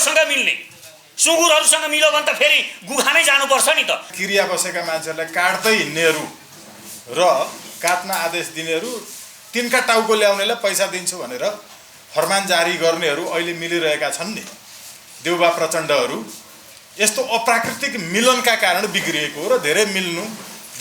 सुँगुरसँग मिल्ने, सुँगुरहरूसँग मिल्यो भने त फेरि गुखानै जानुपर्छ नि त। क्रिया बसेका मान्छेहरूलाई काट्दै हिँड्नेहरू र काट्न आदेश दिनेहरू, तिनका टाउको ल्याउनेलाई पैसा दिन्छु भनेर फरमान जारी गर्नेहरू अहिले मिलिरहेका छन् नि, देउबा प्रचण्डहरू। यस्तो अप्राकृतिक मिलनका कारण बिग्रिएको हो र धेरै मिल्नु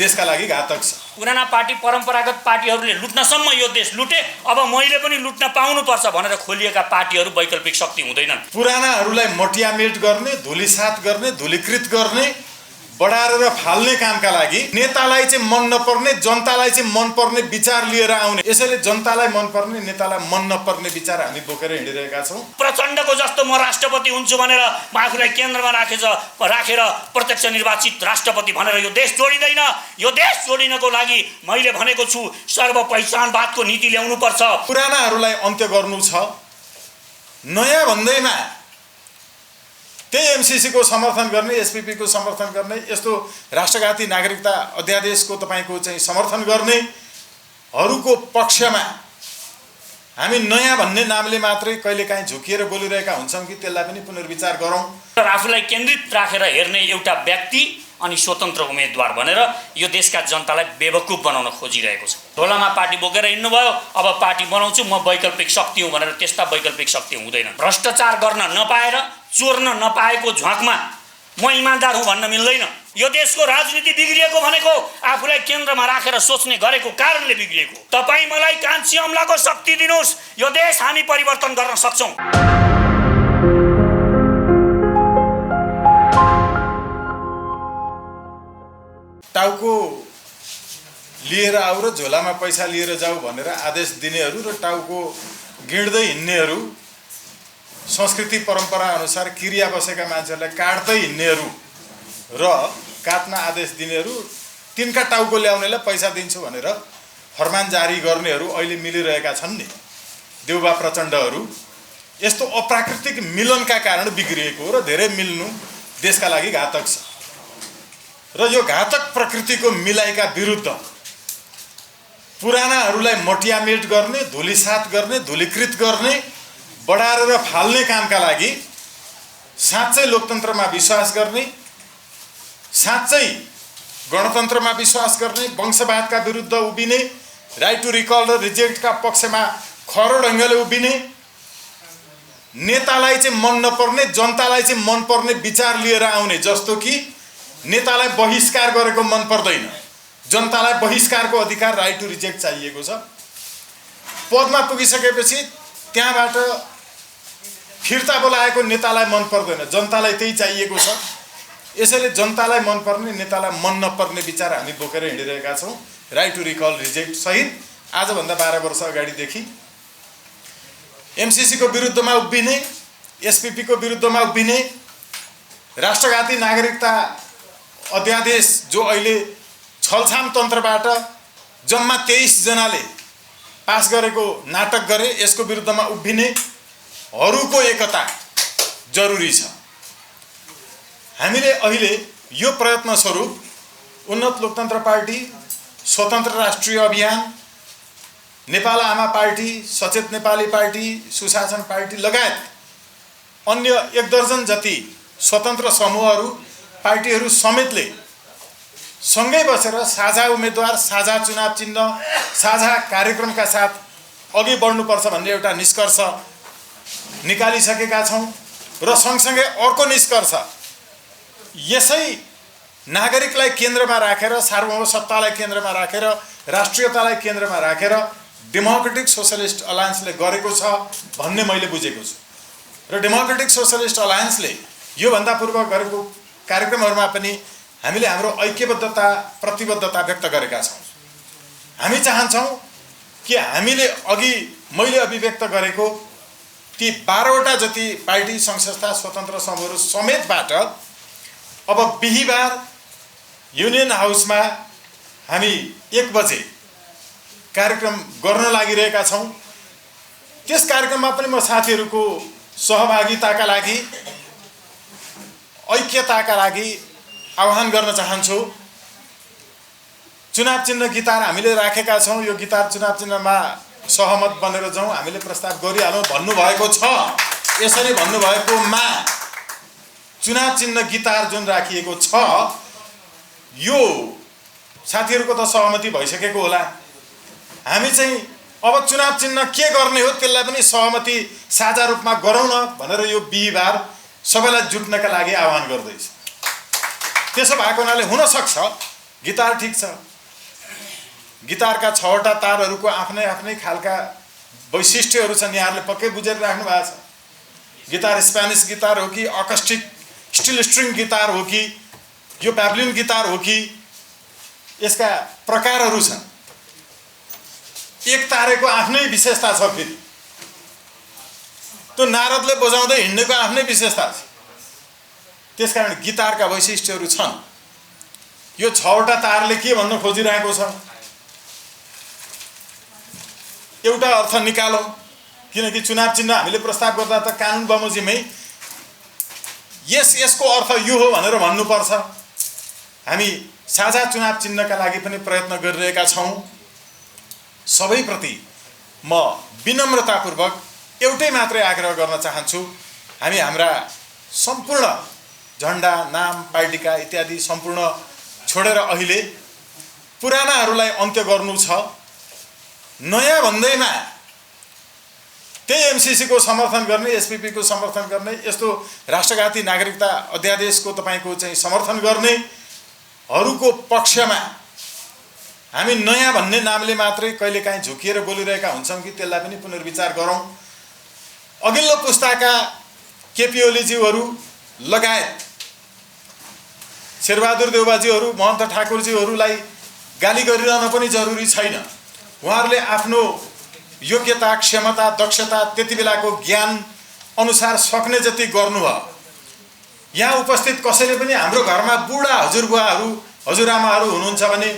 देशका लागि घातक छ। पुराना पार्टी, परम्परागत पार्टीहरूले लुट्नसम्म यो देश लुटे, अब मैले पनि लुट्न पाउनुपर्छ भनेर खोलिएका पार्टीहरू वैकल्पिक शक्ति हुँदैनन्। पुरानाहरूलाई मटियामेट गर्ने, धुलिसात गर्ने, धुलीकृत गर्ने, बढाएर र फाल्ने कामका लागि नेतालाई चाहिँ मन नपर्ने, जनतालाई चाहिँ मनपर्ने विचार लिएर आउने। यसैले जनतालाई मनपर्ने, नेतालाई मन नपर्ने विचार हामी बोकेर हिँडिरहेका छौँ। प्रचण्डको जस्तो म राष्ट्रपति हुन्छु भनेर आफूलाई केन्द्रमा राखेर प्रत्यक्ष निर्वाचित राष्ट्रपति भनेर यो देश जोडिँदैन। यो देश जोडिनको लागि मैले भनेको छु, सर्व पहिचानवादको नीति ल्याउनुपर्छ। पुरानाहरूलाई अन्त्य गर्नु छ, नयाँ भन्दैमा त्यही एमसीसी को समर्थन गर्ने, एसपीपी को समर्थन गर्ने, यस्तो राष्ट्रघाती नागरिकता अध्यादेशको तपाईको चाहिँ समर्थन गर्नेहरूको पक्षमा हामी नयाँ भन्ने नामले मात्रै कहिलेकाहीँ झुकिएर बोलिरहेका हुन्छौँ कि त्यसलाई पनि पुनर्विचार गरौँ। आफूलाई केन्द्रित राखेर हेर्ने एउटा व्यक्ति अनि स्वतन्त्र उम्मेदवार भनेर यो देशका जनतालाई बेवकुफ बनाउन खोजिरहेको छ। ढोलामा पार्टी बोकेर हिँड्नुभयो, अब पार्टी बनाउँछु म वैकल्पिक शक्ति हुँ भनेर त्यस्ता वैकल्पिक शक्ति हुँदैन। भ्रष्टाचार गर्न नपाएर, चोर्न नपाएको झ्वाकमा म इमान्दार हुँ भन्न मिल्दैन। यो देशको राजनीति बिग्रिएको भनेको आफूलाई केन्द्रमा राखेर सोच्ने गरेको कारणले बिग्रिएको। तपाईँ मलाई कान्छी अमलाको शक्ति दिनुहोस्, यो देश हामी परिवर्तन गर्न सक्छौँ। टाउको लिएर आऊ र झोलामा पैसा लिएर जाऊ भनेर आदेश दिनेहरू र टाउको गिड्दै हिँड्नेहरू, संस्कृति परम्परा अनुसार क्रिया बसेका मान्छेहरूलाई काट्दै हिँड्नेहरू र काट्न आदेश दिनेहरू, तिनका टाउको ल्याउनेलाई पैसा दिन्छु भनेर फरमान जारी गर्नेहरू अहिले मिलिरहेका छन् नि, देउबा प्रचण्डहरू। यस्तो अप्राकृतिक मिलनका कारण बिग्रिएको हो र धेरै मिल्नु देशका लागि घातक छ। र यो घातक प्रकृतिको मिलाइका विरुद्ध पुरानाहरूलाई मटियामेट गर्ने, धुलिसात गर्ने, धुलीकृत गर्ने, बढाएर र फाल्ने कामका लागि साँच्चै लोकतन्त्रमा विश्वास गर्ने, साँच्चै गणतन्त्रमा विश्वास गर्ने, वंशवादका विरुद्ध उभिने, राइट टु रिकल र रिजेक्टका पक्षमा खरो ढङ्गले उभिने, नेतालाई चाहिँ मन नपर्ने, जनतालाई चाहिँ मनपर्ने विचार लिएर आउने। जस्तो कि नेतालाई बहिष्कार गरेको मन पर्दैन, जनतालाई बहिष्कारको अधिकार, राइट टु रिजेक्ट चाहिएको छ। पदमा पुगिसकेपछि त्यहाँबाट फिर्ता बोलाएको नेतालाई मन पर्दैन, जनतालाई त्यही चाहिएको छ। यसैले जनतालाई मनपर्ने, नेतालाई मन नपर्ने विचार हामी बोकेर हिँडिरहेका छौँ। राइट टु रिकल रिजेक्ट सहित आजभन्दा 12 वर्ष अगाडिदेखि एमसीसी को विरुद्धमा उभिने, एसपीपी को विरुद्धमा उभिने, राष्ट्रघाती नागरिकता अध्यादेश जो अहिले छलछाम तन्त्रबाट जम्मा 23 जनाले पास गरेको नाटक गरे, यसको विरुद्धमा उभिनेहरूको एकता जरुरी छ। हामीले अहिले यो प्रयत्न स्वरूप उन्नत लोकतन्त्र पार्टी, स्वतन्त्र राष्ट्रिय अभियान, नेपाल आमा पार्टी, सचेत नेपाली पार्टी, सुशासन पार्टी लगायत अन्य 1 दर्जन जति स्वतन्त्र समूहहरू, पार्टीहरू समेतले सँगै बसेर साझा उम्मेदवार, साझा चुनाव चिन्ह, साझा कार्यक्रमका साथ अघि बढ्नुपर्छ भन्ने एउटा निष्कर्ष निकालिसकेका छौँ। र सँगसँगै अर्को निष्कर्ष, यसै नागरिकलाई केन्द्रमा राखेर, सार्वभौम सत्तालाई केन्द्रमा राखेर, राष्ट्रियतालाई केन्द्रमा राखेर डेमोक्रेटिक सोशलिस्ट अलायन्सले गरेको छ भन्ने मैले बुझेको छु। र डेमोक्रेटिक सोशलिस्ट अलायन्सले योभन्दा पूर्व गरेको कार्यक्रमहरूमा पनि हामीले हाम्रो ऐक्यबद्धता, प्रतिबद्धता व्यक्त गरेका छौँ। हामी चाहन्छौँ कि हामीले मैले अभिव्यक्त गरेको ती 12 वटा जति पार्टी, सङ्घ संस्था, स्वतन्त्र समूहहरू समेतबाट अब बिहीबार युनियन हाउसमा हामी 1 बजे कार्यक्रम गर्न लागिरहेका छौँ। त्यस कार्यक्रममा पनि म साथीहरूको सहभागिताका लागि, ऐक्यताका लागि आह्वान गर्न चाहन्छु। चुनाव चिन्ह गिटार हामीले राखेका छौँ, यो गिटार चुनाव चिन्हमा सहमत बनेर जाउँ, हामीले प्रस्ताव गरिहालौँ भन्नुभएको छ। यसरी भन्नुभएकोमा चुनाव चिन्ह गिटार जुन राखिएको छ यो साथीहरूको त सहमति भइसकेको होला। हामी चाहिँ अब चुनाव चिन्ह के गर्ने हो त्यसलाई पनि सहमति साझा रूपमा गरौँ न भनेर यो बिहिबार सबैलाई जुट्नका लागि आह्वान गर्दैछ। त्यसो भएको हुनाले हुनसक्छ गिटार ठिक छ, गिटारका 6वटा तारहरूको आफ्नै आफ्नै खालका वैशिष्ट्यहरू छन्, यहाँहरूले पक्कै बुझेर राख्नु भएको छ। गिटार स्पेनिस गिटार हो कि अकस्टिक स्टिल स्ट्रिङ गिटार हो कि यो प्याब्लिन गिटार हो कि यसका प्रकारहरू छन्। एक तारेको आफ्नै विशेषता छ, फेरि त्यो नारदले बजाउँदै हिँड्नेको आफ्नै विशेषता छ। त्यसकारण गिटारका वैशिष्ट्यहरू छन्। यो 6वटा तारले के भन्न खोजिरहेको छ, एउटा अर्थ निकालौँ। किनकि चुनाव चिन्ह हामीले प्रस्ताव गर्दा त कानुन बमोजिमै यसको अर्थ यो हो भनेर भन्नुपर्छ। हामी साझा चुनाव चिन्हका लागि पनि प्रयत्न गरिरहेका छौँ। सबैप्रति म विनम्रतापूर्वक एउटै मात्रै आग्रह गर्न चाहन्छु, हामी हाम्रा सम्पूर्ण झन्डा, नाम, पार्टीका इत्यादि सम्पूर्ण छोडेर अहिले पुरानाहरूलाई अन्त्य गर्नु छ। नयाँ भन्दैमा त्यही एमसीसीको समर्थन गर्ने, एसपीपीको समर्थन गर्ने, यस्तो राष्ट्रघाती नागरिकता अध्यादेशको तपाईँको चाहिँ समर्थन गर्नेहरूको पक्षमा हामी नयाँ भन्ने नामले मात्रै कहिलेकाहीँ झुकिएर बोलिरहेका हुन्छौँ कि त्यसलाई पनि पुनर्विचार गरौँ। अघिल्लो पुस्ताका केपी ओलीज्यूहरू लगायत शेरबहादुर देउबाज्यूहरू, महन्त ठाकुरज्यूहरूलाई गाली गरिरहन पनि जरुरी छैन। उहाँहरूले आफ्नो योग्यता, क्षमता, दक्षता, त्यति बेलाको ज्ञान अनुसार सक्ने जति गर्नुभयो। यहाँ उपस्थित कसैले पनि हाम्रो घरमा बुढा हजुरबुवाहरू, हजुरआमाहरू हुनुहुन्छ भने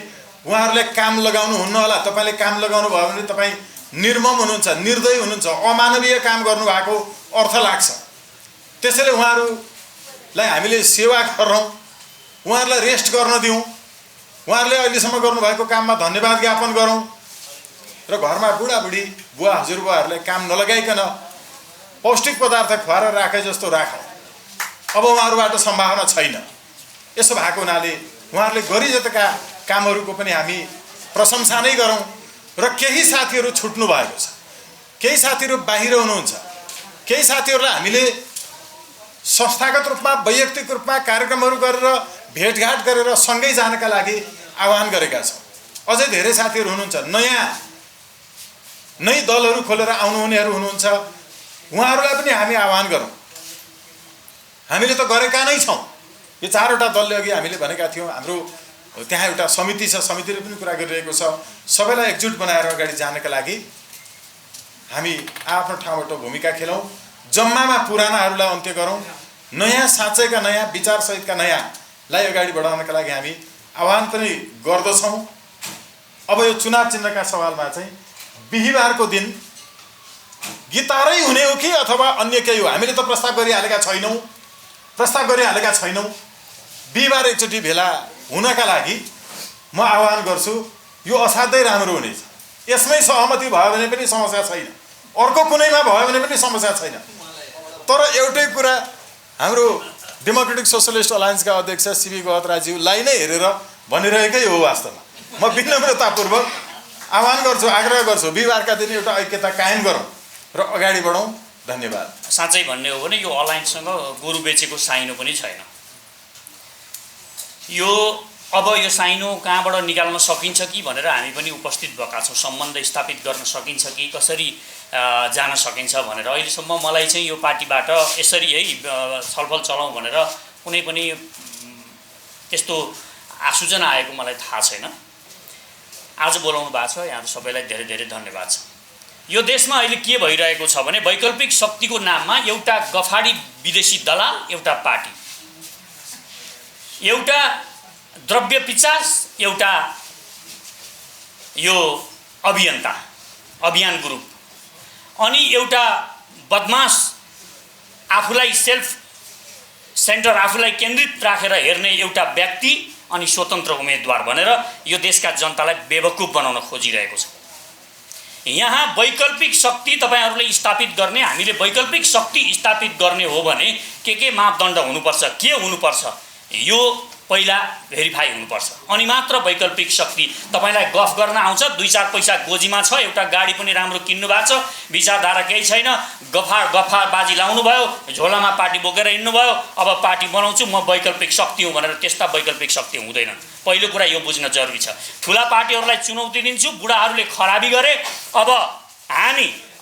उहाँहरूले काम लगाउनु हुन्न होला। तपाईँले काम लगाउनु भयो भने तपाईँ निर्मम हुनुहुन्छ, निर्दयी हुनुहुन्छ, अमानवीय काम गर्नुभएको अर्थ लाग्छ। त्यसैले उहाँहरूलाई हामीले सेवा गरौँ, उहाँहरूलाई रेस्ट गर्न दिउँ, उहाँहरूले अहिलेसम्म गर्नुभएको काममा धन्यवाद ज्ञापन गरौँ र घरमा बुढाबुढी, बुवा हजुरबुवाहरूलाई काम नलगाइकन पौष्टिक पदार्थ खुवाएर राखे जस्तो राखौँ। अब उहाँहरूबाट सम्भावना छैन। यसो भएको हुनाले उहाँहरूले गरिजतेका कामहरूको पनि हामी प्रशंसा नै गरौँ। र केही साथीहरू छुट्नु भएको छ, केही साथीहरू बाहिर हुनुहुन्छ, केही साथीहरूलाई हामीले संस्थागत रूपमा, वैयक्तिक रूपमा कार्यक्रमहरू गरेर भेटघाट गरेर सँगै जानका लागि आह्वान गरेका छौँ। अझै धेरै साथीहरू हुनुहुन्छ, नयाँ नै दलहरू खोलेर आउनुहुनेहरू हुनुहुन्छ, उहाँहरूलाई पनि हामी आह्वान गरौँ। हामीले त गरेका नै छौँ। यो 4वटा दलले अघि हामीले भनेका थियौँ, हाम्रो त्यहाँ एउटा समिति छ, समितिले पनि कुरा गरिरहेको छ। सबैलाई एकजुट बनाएर अगाडि जानका लागि हामी आफ्नो ठाउँबाट भूमिका खेलौँ। जम्मामा पुरानाहरूलाई अन्त्य गरौँ, नयाँ, साँच्चैका नयाँ विचारसहितका नयाँलाई अगाडि बढाउनका लागि हामी आह्वान पनि गर्दछौँ। अब यो चुनाव चिन्हका सवालमा चाहिँ बिहिबारको दिन गिटारै हुने हो कि अथवा अन्य केही हो, हामीले त प्रस्ताव गरिहालेका छैनौँ। बिहिबार एकचोटि भेला हुनका लागि म आह्वान गर्छु। यो असाध्यै राम्रो हुनेछ। यसमै सहमति भयो भने पनि समस्या छैन, अर्को कुनैमा भयो भने पनि समस्या छैन। तर एउटै कुरा हाम्रो डेमोक्रेटिक सोसलिस्ट अलायन्सका अध्यक्ष सीबी गहतराज्यूलाई नै हेरेर भनिरहेकै हो। वास्तवमा म विनम्रतापूर्वक आह्वान गर्छु, आग्रह गर्छु, बिहिबारका दिन एउटा ऐक्यता कायम गरौँ र अगाडि बढौँ। धन्यवाद। साँच्चै भन्ने हो भने यो अलायन्ससँग गोरु बेचेको साइनो पनि छैन। अब यो साइनो कहाँबाट निकाल्न सकिन्छ कि भनेर हामी पनि उपस्थित भएका छौँ। सम्बन्ध स्थापित गर्न सकिन्छ कि कसरी जान सकिन्छ भनेर अहिलेसम्म मलाई चाहिँ यो पार्टीबाट यसरी है छलफल चलाउँ भनेर कुनै पनि त्यस्तो आसूचना आएको मलाई थाहा छैन। आज बोलाउनु भएको छ, यहाँ सबैलाई धेरै धेरै धन्यवाद छ। यो देशमा अहिले के भइरहेको छ भने वैकल्पिक शक्तिको नाममा एउटा गफाडी विदेशी दलाल, एउटा पार्टी, एउटा द्रव्य पिचास, एउटा यो अभियान ग्रुप, अनि एउटा बदमास आफूलाई सेल्फ सेन्टर, आफूलाई केन्द्रित राखेर हेर्ने एउटा व्यक्ति अनि स्वतन्त्र उम्मेदवार भनेर यो देशका जनतालाई बेवकुफ बनाउन खोजिरहेको छ। यहाँ वैकल्पिक शक्ति तपाईहरुले स्थापित गर्ने, हामीले वैकल्पिक शक्ति स्थापित गर्ने हो भने के मापदण्ड हुनुपर्छ, के हुनुपर्छ, यो पहिला भेरिफाई हुनुपर्छ। अनि मात्र वैकल्पिक शक्ति तपाईलाई गफ गर्न आउँछ, 2-4 पैसा गोजीमा छ, एउटा गाडी पनि राम्रो किन्नु भएको छ, विचारधारा केही छैन, गफाबाजी लाउनु भयो, झोलामा पार्टी बोकेर हिँड्नु भयो, अब पार्टी बनाउँछु म वैकल्पिक शक्ति हुँ भनेर, त्यस्ता वैकल्पिक शक्ति हुँदैनन्। पहिलो कुरा यो बुझ्न जरुरी छ। ठुला पार्टीहरूलाई चुनौती दिन्छु, बुढाहरूले खराबी गरे,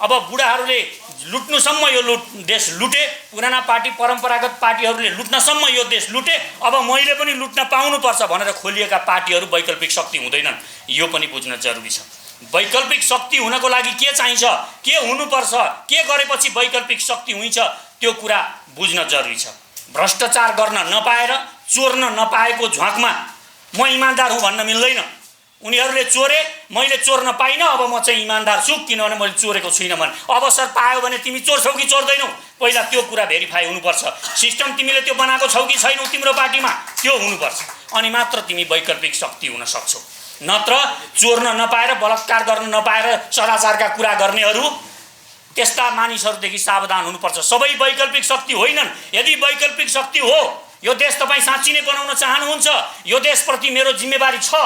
अब बुढाहरूले लुट्नुसम्म यो देश लुटे, पुराना पार्टी परम्परागत पार्टीहरूले लुट्नसम्म यो देश लुटे, अब मैले पनि लुट्न पाउनुपर्छ भनेर खोलिएका पार्टीहरू वैकल्पिक शक्ति हुँदैनन्। यो पनि बुझ्न जरुरी छ। वैकल्पिक शक्ति हुनको लागि के चाहिन्छ, के हुनुपर्छ, के गरेपछि वैकल्पिक शक्ति हुन्छ, त्यो कुरा बुझ्न जरुरी छ। भ्रष्टाचार गर्न नपाएर, चोर्न नपाएको झ्वाकमा म इमानदार हुँ भन्न मिल्दैन। उनीहरूले चोरे, मैले चोर्न पाइनँ, अब म चाहिँ इमानदार छु किनभने मैले चोरेको छुइनँ भने। अवसर पायो भने तिमी चोर्छौ कि चोर्दैनौ, पहिला त्यो कुरा भेरिफाई हुनुपर्छ। सिस्टम तिमीले त्यो बनाएको छौ कि छैनौ तिम्रो पार्टीमा, त्यो हुनुपर्छ। अनि मात्र तिमी वैकल्पिक शक्ति हुन सक्छौ। नत्र चोर्न नपाएर, बलात्कार गर्न नपाएर सदाचारका कुरा गर्नेहरू, त्यस्ता मानिसहरूदेखि सावधान हुनुपर्छ। सबै वैकल्पिक शक्ति होइनन्। यदि वैकल्पिक शक्ति हो, यो देश तपाईँ साँच्चै नै बनाउन चाहनुहुन्छ, यो देशप्रति मेरो जिम्मेवारी छ,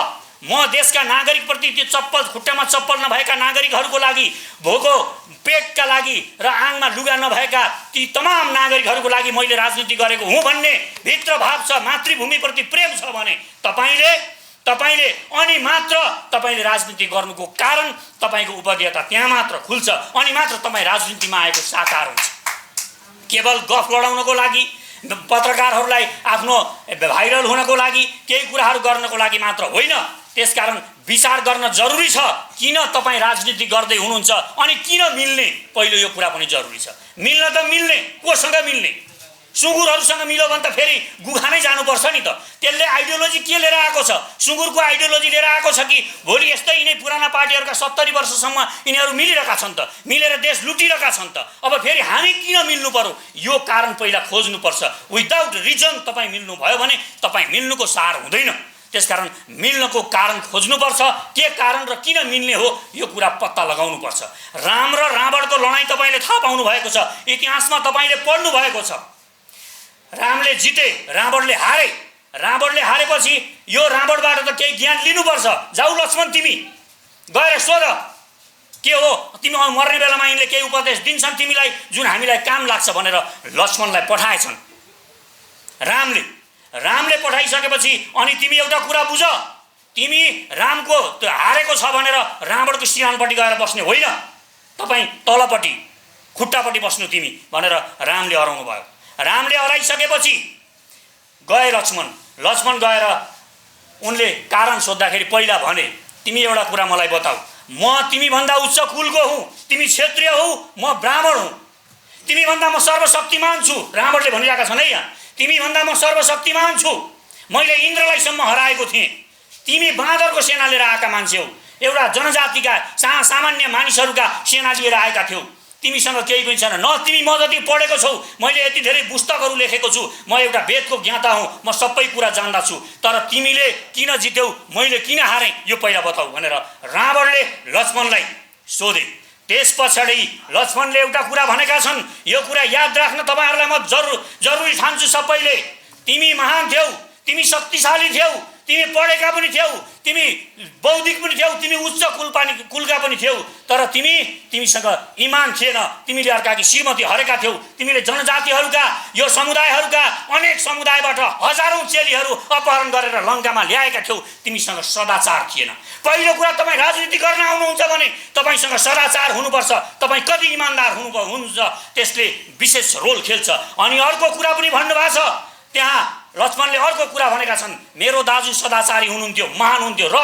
म देशका नागरिकप्रति, त्यो चप्पल खुट्टामा चप्पल नभएका नागरिकहरूको लागि, भोको पेटका लागि र आङमा लुगा नभएका ती तमाम नागरिकहरूको लागि मैले राजनीति गरेको हुँ भन्ने भित्र भाव छ, मातृभूमिप्रति प्रेम छ भने तपाईले अनि मात्र तपाईले राजनीति गर्नुको कारण तपाईको उपदेयता त्यहाँ मात्र खुल्छ। अनि मात्र तपाईँ राजनीतिमा आएको साकार हुन्छ। केवल गफ लडाउनको लागि, पत्रकारहरूलाई आफ्नो भाइरल हुनको लागि, केही कुराहरू गर्नको लागि मात्र होइन। त्यसकारण विचार गर्न जरुरी छ, किन तपाईँ राजनीति गर्दै हुनुहुन्छ अनि किन मिल्ने, पहिलो यो कुरा पनि जरुरी छ। मिल्न त मिल्ने, कोसँग मिल्ने? सुँगुरहरूसँग मिल्यो भने त फेरि गुखा नै जानुपर्छ नि त। त्यसले आइडियोलोजी के लिएर आएको छ? सुँगुरको आइडियोलोजी लिएर आएको छ कि भोलि यस्तै यिनै पुराना पार्टीहरूका 70 वर्षसम्म यिनीहरू मिलिरहेका छन् त, मिलेर देश लुटिरहेका छन् त, अब फेरि हामी किन मिल्नु पर्यो? यो कारण पहिला खोज्नुपर्छ। विदाउट रिजन तपाईँ मिल्नुभयो भने तपाईँ मिल्नुको सार हुँदैन। त्यसकारण मिल्नको कारण खोज्नुपर्छ। के कारण र किन मिल्ने हो यो कुरा पत्ता लगाउनुपर्छ। राम र रावणको लडाईँ तपाईले थाहा पाउनु भएको छ, इतिहासमा तपाईले पढ्नु भएको छ। रामले जिते, रावणले हारे। रावणले हारेपछि यो रावणबाट त केही ज्ञान लिनुपर्छ। जाऊ लक्ष्मण, तिमी गएर सोध के हो, तिमी मर्ने बेलामा यिनले केही उपदेश दिन्छन् तिमीलाई जुन हामीलाई काम लाग्छ भनेर लक्ष्मणलाई पठाएछन् रामले पठाइसकेपछि अनि तिमी एउटा कुरा बुझ, तिमी रामको त्यो हारेको छ भनेर रावणको सिरानपट्टि गएर बस्ने होइन, तपाईँ तलपट्टि खुट्टापट्टि बस्नु तिमी भनेर रामले हराउनु भयो। रामले हराइसकेपछि गए लक्ष्मण गएर उनले कारण सोद्धाखेरि पहिला भने, तिमी एउटा कुरा मलाई बताऊ, म तिमीभन्दा उच्च कुलको हुँ, तिमी क्षत्रिय हौ, म ब्राह्मण हुँ, तिमीभन्दा म सर्वशक्तिमान छु। रावणले भनिरहेका छन् है यहाँ, तिमीभन्दा म सर्वशक्तिमान छु, मैले इन्द्रलाई सम्म हराएको थिएँ, तिमी बाँदरको सेना लिएर आएका मान्छे हौ, एउटा जनजातिका सामान्य मानिसहरूका सेना लिएर आएका थियौ, तिमीसँग केही पनि छैन, न तिमी म जति पढेको छौ, मैले यति धेरै पुस्तकहरू लेखेको छु, म एउटा वेदको ज्ञाता हुँ, म सबै कुरा जान्दा छु, तर तिमीले किन जित्यौ, मैले किन हारेँ यो पहिला बताऊ भनेर रावणले लक्ष्मणलाई सोधे। त्यस पछाडि लक्ष्मणले एउटा कुरा भनेका छन्, यो कुरा याद राख्न तपाईहरुलाई म जरुरी ठान्छु सबैले, तिमी महान थियौ, तिमी शक्तिशाली थियौ, तिमी पढेका पनि थियौ, तिमी बौद्धिक पनि थियौ, तिमी उच्च कुलका पनि थियौ, तर तिमीसँग इमान थिएन, तिमीले अर्काकी श्रीमती हरेका थियौ, तिमीले जनजातिहरूका यो समुदायहरूका अनेक समुदायबाट हजारौं चेलीहरू अपहरण गरेर लङ्कामा ल्याएका थियौ, तिमीसँग सदाचार थिएन। पहिलो कुरा, तपाईँ राजनीति गर्न आउनुहुन्छ भने तपाईसँग सदाचार हुनुपर्छ, तपाईँ कति इमानदार हुनुहुन्छ त्यसले विशेष रोल खेल्छ। अनि अर्को कुरा पनि भन्नुभएको छ त्यहाँ, लक्ष्मणले अर्को कुरा भनेका छन्, मेरो दाजु सदाचारी हुनुहुन्थ्यो, महान हुन्थ्यो, र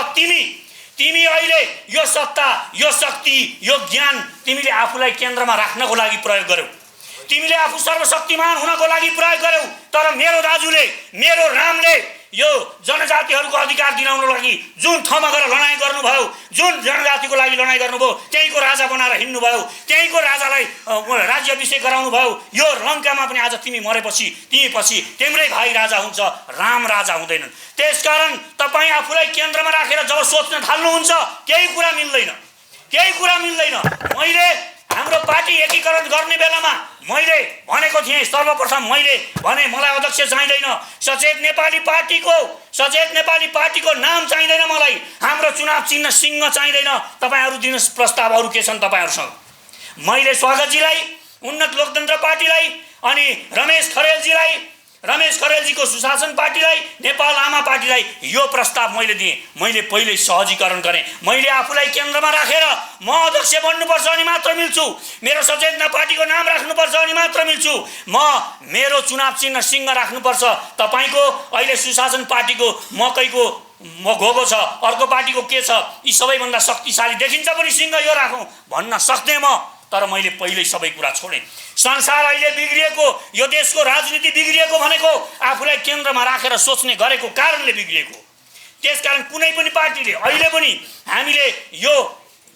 तिमी अहिले यो सत्ता, यो शक्ति, यो ज्ञान तिमीले आफूलाई केन्द्रमा राख्नको लागि प्रयोग गर्यौ, तिमीले आफू सर्वशक्तिमान हुनको लागि प्रयोग गर्यौ, तर मेरो दाजुले, मेरो रामले यो जनजातिहरूको अधिकार दिलाउनको लागि जुन ठाउँमा गएर लडाईँ गर्नुभयो, जुन जनजातिको लागि लडाईँ गर्नुभयो, त्यहीँको राजा बनाएर हिँड्नुभयो, त्यहीँको राजालाई राज्याभिषेक गराउनु भयो। यो लङ्कामा पनि आज तिमी मरेपछि तिम्रै भाइ राजा हुन्छ, राम राजा हुँदैनन्। त्यसकारण तपाईँ आफूलाई केन्द्रमा राखेर जब सोच्न थाल्नुहुन्छ केही कुरा मिल्दैन। केही कुरा मिल्दैन। मैले हाम्रो पार्टी एकीकरण गर्ने बेलामा मैले भनेको थिएँ, सर्वप्रथम मैले भने मलाई अध्यक्ष चाहिँदैन, सचेत नेपाली पार्टीको नाम चाहिँदैन मलाई, हाम्रो चुनाव चिन्ह सिंह चाहिँदैन, तपाईहरू दिनुहोस् प्रस्तावहरू के छन् तपाईहरूसँग। मैले स्वागतजीलाई, उन्नत लोकतन्त्र पार्टीलाई अनि रमेश खरेलजीको सुशासन पार्टीलाई, नेपाल आमा पार्टीलाई यो प्रस्ताव मैले दिएँ। मैले पहिले सहजीकरण गरेँ। मैले आफूलाई केन्द्रमा राखेर म अध्यक्ष बन्नुपर्छ अनि मात्र मिल्छु, मेरो सचेतना पार्टीको नाम राख्नुपर्छ अनि मात्र मिल्छु, म मेरो चुनाव चिन्ह सिंह राख्नुपर्छ। तपाईँको अहिले सुशासन पार्टीको मकैको घोगो छ, अर्को पार्टीको के छ, यी सबैभन्दा शक्तिशाली देखिन्छ पनि सिंह यो राखौँ भन्न सक्ने म। तर मैले पहिल्यै सबै कुरा छोडेँ। संसार अहिले बिग्रिएको, यो देशको राजनीति बिग्रिएको भनेको आफूलाई केन्द्रमा राखेर सोच्ने गरेको कारणले बिग्रिएको। त्यसकारण कुनै पनि पार्टीले अहिले पनि हामीले यो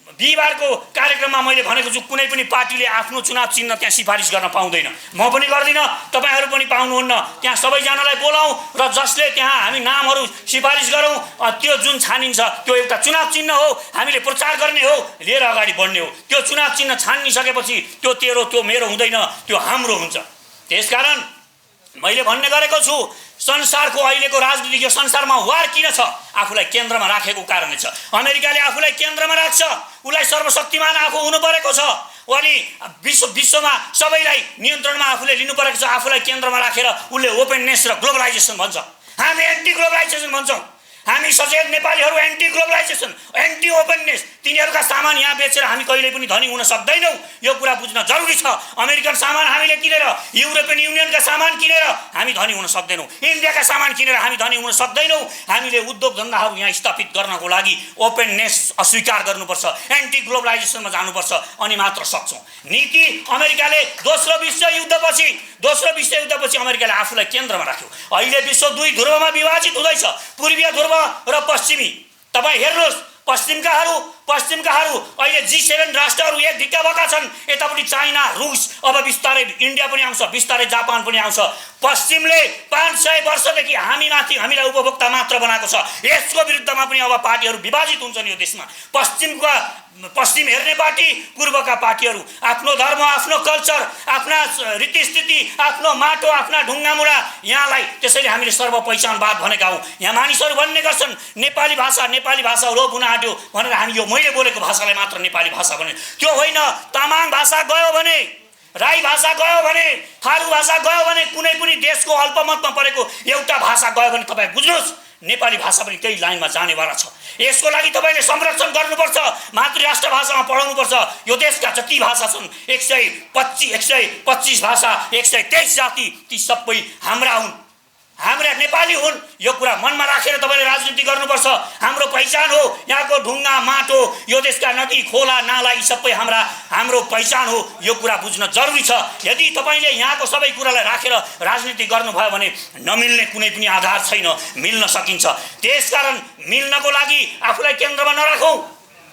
बिहिबारको कार्यक्रममा मैले भनेको छु, कुनै पनि पार्टीले आफ्नो चुनाव चिन्ह त्यहाँ सिफारिस गर्न पाउँदैन। म पनि गर्दिनँ, तपाईँहरू पनि पाउनुहुन्न। त्यहाँ सबैजनालाई बोलाउँ र जसले त्यहाँ हामी नामहरू सिफारिस गरौँ, त्यो जुन छानिन्छ त्यो एउटा चुनाव चिन्ह हो, हामीले प्रचार गर्ने हो, लिएर अगाडि बढ्ने हो। त्यो चुनाव चिन्ह छानिसकेपछि त्यो तेरो त्यो मेरो हुँदैन, त्यो हाम्रो हुन्छ। त्यसकारण मैले भन्ने गरेको छु, संसारको अहिलेको राजनीति यो संसारमा वार किन छ? आफूलाई केन्द्रमा राखेको कारणले छ। अमेरिकाले आफूलाई केन्द्रमा राख्छ, उसलाई सर्वशक्तिमान आफू हुनु परेको छ, अनि विश्वमा सबैलाई नियन्त्रणमा आफूले लिनु परेको छ। आफूलाई केन्द्रमा राखेर उसले ओपननेस र ग्लोबलाइजेसन भन्छ, हामी एन्टी ग्लोबलाइजेसन भन्छौँ। हामी सचेत नेपालीहरू एन्टी ग्लोबलाइजेसन, एन्टी ओपननेस। तिनीहरूका सामान यहाँ बेचेर हामी कहिल्यै पनि धनी हुन सक्दैनौँ, यो कुरा बुझ्न जरुरी छ। अमेरिकन सामान हामीले किनेर, युरोपियन युनियनका सामान किनेर हामी धनी हुन सक्दैनौँ, इन्डियाका सामान किनेर हामी धनी हुन सक्दैनौँ। हामीले उद्योग धन्दाहरू यहाँ स्थापित गर्नको लागि ओपननेस अस्वीकार गर्नुपर्छ, एन्टी ग्लोबलाइजेसनमा जानुपर्छ, अनि मात्र सक्छौँ। नीति अमेरिकाले दोस्रो विश्वयुद्धपछि अमेरिकाले आफूलाई केन्द्रमा राख्यो। अहिले विश्व दुई ध्रुवमा विभाजित हुँदैछ, पूर्वीय ध्रुव र पश्चिमी। तपाईँ हेर्नुहोस्, पश्चिमकाहरू अहिले G7 राष्ट्रहरू एक ढिक्का भएका छन्। यतापट्टि चाइना, रुस, अब बिस्तारै इन्डिया पनि आउँछ, बिस्तारै जापान पनि आउँछ। पश्चिमले 500 वर्षदेखि हामीलाई उपभोक्ता मात्र बनाएको छ। यसको विरुद्धमा पनि अब पार्टीहरू विभाजित हुन्छन् यो देशमा। पश्चिम हेर्ने पार्टी, पूर्वका पार्टीहरू आफ्नो धर्म, आफ्नो कल्चर, आफ्ना रीतिस्थिति, आफ्नो माटो, आफ्ना ढुङ्गामुढा, यहाँलाई त्यसैले हामीले सर्व पहिचानवाद भनेका हौँ। यहाँ मानिसहरू भन्ने गर्छन् नेपाली भाषा लोप हुन आँट्यो भनेर हामी यो मैले बोलेको भाषालाई मात्र नेपाली भाषा भने, त्यो होइन। तामाङ भाषा गयो भने, राई भाषा गयो भने, थारू भाषा गयो भने, कुनै पनि देशको अल्पमतमा परेको एउटा भाषा गयो भने तपाईँ बुझ्नुहोस् नेपाली भाषा पनि त्यही लाइनमा जानेवाला छ। यसको लागि तपाईँले संरक्षण गर्नुपर्छ, मातृराष्ट्र भाषामा पढाउनुपर्छ। यो देशका जति भाषा छन् 125 भाषा, 123 जाति, ती सबै हाम्रा नेपाली हुन्। यो कुरा मनमा राखेर तपाईँले राजनीति गर्नुपर्छ। हाम्रो पहिचान हो यहाँको ढुङ्गा, माटो, यो देशका नदी, खोला, नाला, यी सबै हाम्रो पहिचान हो। यो कुरा बुझ्न जरुरी छ। यदि तपाईँले यहाँको सबै कुरालाई राखेर राजनीति गर्नुभयो भने नमिल्ने कुनै पनि आधार छैन, मिल्न सकिन्छ। त्यसकारण मिल्नको लागि आफूलाई केन्द्रमा नराखौँ।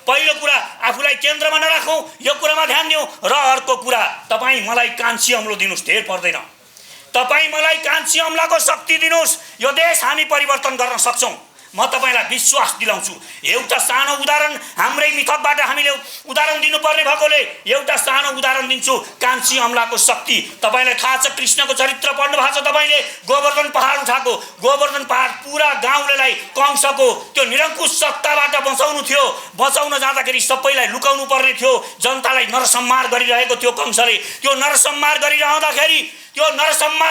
पहिलो कुरा आफूलाई केन्द्रमा नराखौँ, यो कुरामा ध्यान दिउँ। र अर्को कुरा, तपाईँ मलाई कान्छी अम्लो दिनुहोस्, धेर पर्दैन। तपाईँ मलाई कान्छी अम्लाको शक्ति दिनुहोस्, यो देश हामी परिवर्तन गर्न सक्छौँ। म तपाईँलाई विश्वास दिलाउँछु। एउटा सानो उदाहरण हाम्रै मिथकबाट हामीले उदाहरण दिनुपर्ने भएकोले एउटा सानो उदाहरण दिन्छु। कान्छी अम्लाको शक्ति तपाईँलाई थाहा छ, कृष्णको चरित्र पढ्नु भएको छ तपाईँले। गोवर्धन पहाड उठाएको, गोवर्धन पहाड पुरा गाउँलेलाई कंसको त्यो निरङ्कुश सत्ताबाट बचाउन जाँदाखेरि सबैलाई लुकाउनु पर्ने थियो। जनतालाई नरसंहार गरिरहेको थियो कंसले। त्यो नरसंहार